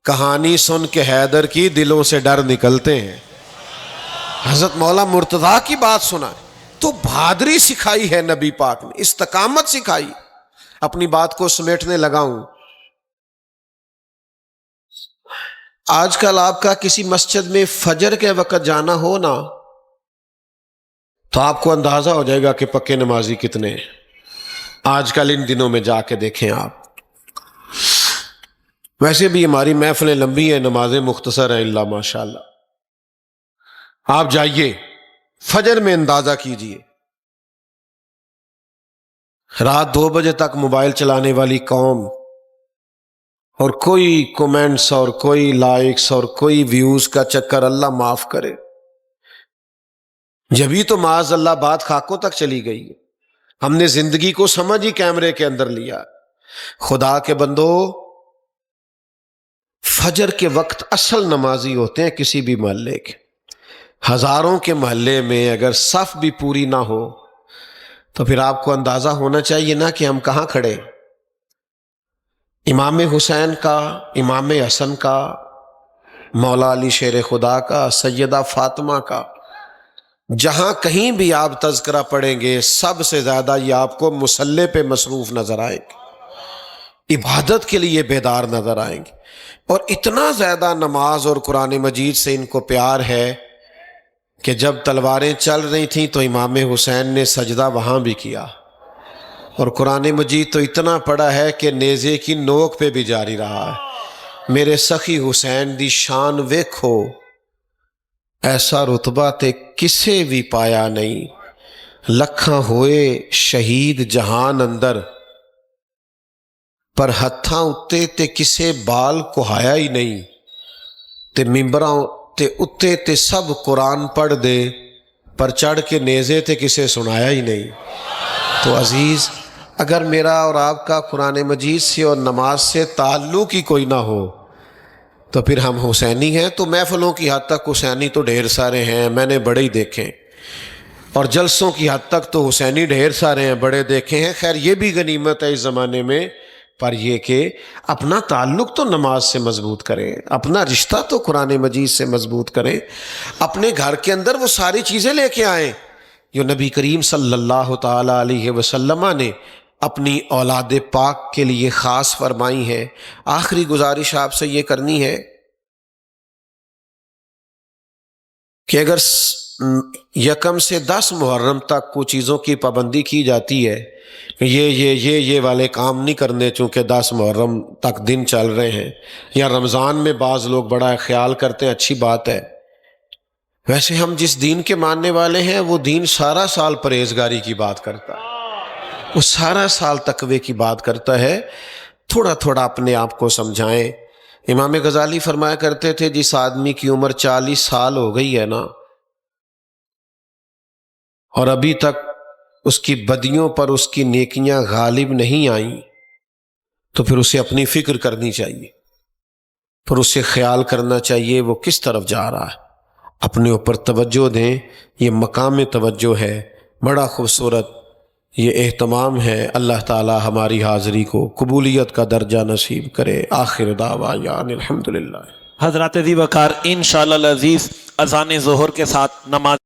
کہانی سن کے حیدر کی دلوں سے ڈر نکلتے ہیں۔ حضرت مولا مرتضیٰ کی بات سنا تو بہادری سکھائی ہے نبی پاک نے، استقامت سکھائی۔ اپنی بات کو سمیٹنے لگا ہوں۔ آج کل آپ کا کسی مسجد میں فجر کے وقت جانا ہو نا تو آپ کو اندازہ ہو جائے گا کہ پکے نمازی کتنے ہیں۔ آج کل ان دنوں میں جا کے دیکھیں آپ۔ ویسے بھی ہماری محفلیں لمبی ہیں، نمازیں مختصر ہیں الا ماشاءاللہ۔ آپ جائیے فجر میں اندازہ کیجئے، رات 2 بجے تک موبائل چلانے والی قوم، اور کوئی کومنٹس اور کوئی لائکس اور کوئی ویوز کا چکر، اللہ معاف کرے۔ جبھی تو معاذ اللہ بات خاکوں تک چلی گئی۔ ہم نے زندگی کو سمجھ ہی کیمرے کے اندر لیا۔ خدا کے بندو، فجر کے وقت اصل نمازی ہوتے ہیں کسی بھی محلے کے۔ ہزاروں کے محلے میں اگر صف بھی پوری نہ ہو تو پھر آپ کو اندازہ ہونا چاہیے نا کہ ہم کہاں کھڑے۔ امام حسین کا، امام حسن کا، مولا علی شیر خدا کا، سیدہ فاطمہ کا، جہاں کہیں بھی آپ تذکرہ پڑھیں گے سب سے زیادہ یہ آپ کو مصلی پہ مصروف نظر آئیں گے، عبادت کے لیے بیدار نظر آئیں گے، اور اتنا زیادہ نماز اور قرآن مجید سے ان کو پیار ہے کہ جب تلواریں چل رہی تھیں تو امام حسین نے سجدہ وہاں بھی کیا، اور قرآن مجید تو اتنا پڑھا ہے کہ نیزے کی نوک پہ بھی جاری رہا ہے۔ میرے سخی حسین دی شان ویکھو، ایسا رتبہ تے کسے بھی پایا نہیں، لکھاں ہوئے شہید جہان اندر، پر ہتھاں اتے تے کسے بال کہایا ہی نہیں، تے ممبراں تے اتے تے سب قرآن پڑھ دے، پر چڑھ کے نیزے تے کسے سنایا ہی نہیں۔ تو عزیز، اگر میرا اور آپ کا قرآن مجید سے اور نماز سے تعلق ہی کوئی نہ ہو تو پھر ہم حسینی ہیں؟ تو محفلوں کی حد تک حسینی تو ڈھیر سارے ہیں، میں نے بڑے ہی دیکھے، اور جلسوں کی حد تک تو حسینی ڈھیر سارے ہیں، بڑے دیکھے ہیں۔ خیر یہ بھی غنیمت ہے اس زمانے میں، پر یہ کہ اپنا تعلق تو نماز سے مضبوط کریں، اپنا رشتہ تو قرآن مجید سے مضبوط کریں، اپنے گھر کے اندر وہ ساری چیزیں لے کے آئیں جو نبی کریم صلی اللہ تعالی علیہ وسلم نے اپنی اولاد پاک کے لیے خاص فرمائی ہے۔ آخری گزارش آپ سے یہ کرنی ہے کہ اگر 1 سے 10 محرم تک کچھ چیزوں کی پابندی کی جاتی ہے، یہ والے کام نہیں کرنے چونکہ 10 محرم تک دن چل رہے ہیں، یا رمضان میں بعض لوگ بڑا خیال کرتے ہیں، اچھی بات ہے۔ ویسے ہم جس دین کے ماننے والے ہیں وہ دین سارا سال پرہیزگاری کی بات کرتا ہے، وہ سارا سال تقوی کی بات کرتا ہے۔ تھوڑا تھوڑا اپنے آپ کو سمجھائیں۔ امام غزالی فرمایا کرتے تھے جس آدمی کی عمر 40 سال ہو گئی ہے نا اور ابھی تک اس کی بدیوں پر اس کی نیکیاں غالب نہیں آئیں تو پھر اسے اپنی فکر کرنی چاہیے، پھر اسے خیال کرنا چاہیے وہ کس طرف جا رہا ہے، اپنے اوپر توجہ دیں۔ یہ مقام توجہ ہے، بڑا خوبصورت یہ اہتمام ہے۔ اللہ تعالی ہماری حاضری کو قبولیت کا درجہ نصیب کرے۔ آخر دعوانا الحمدللہ۔ حضرات ذی وقار انشاءاللہ العزیز اذان ظہر کے ساتھ نماز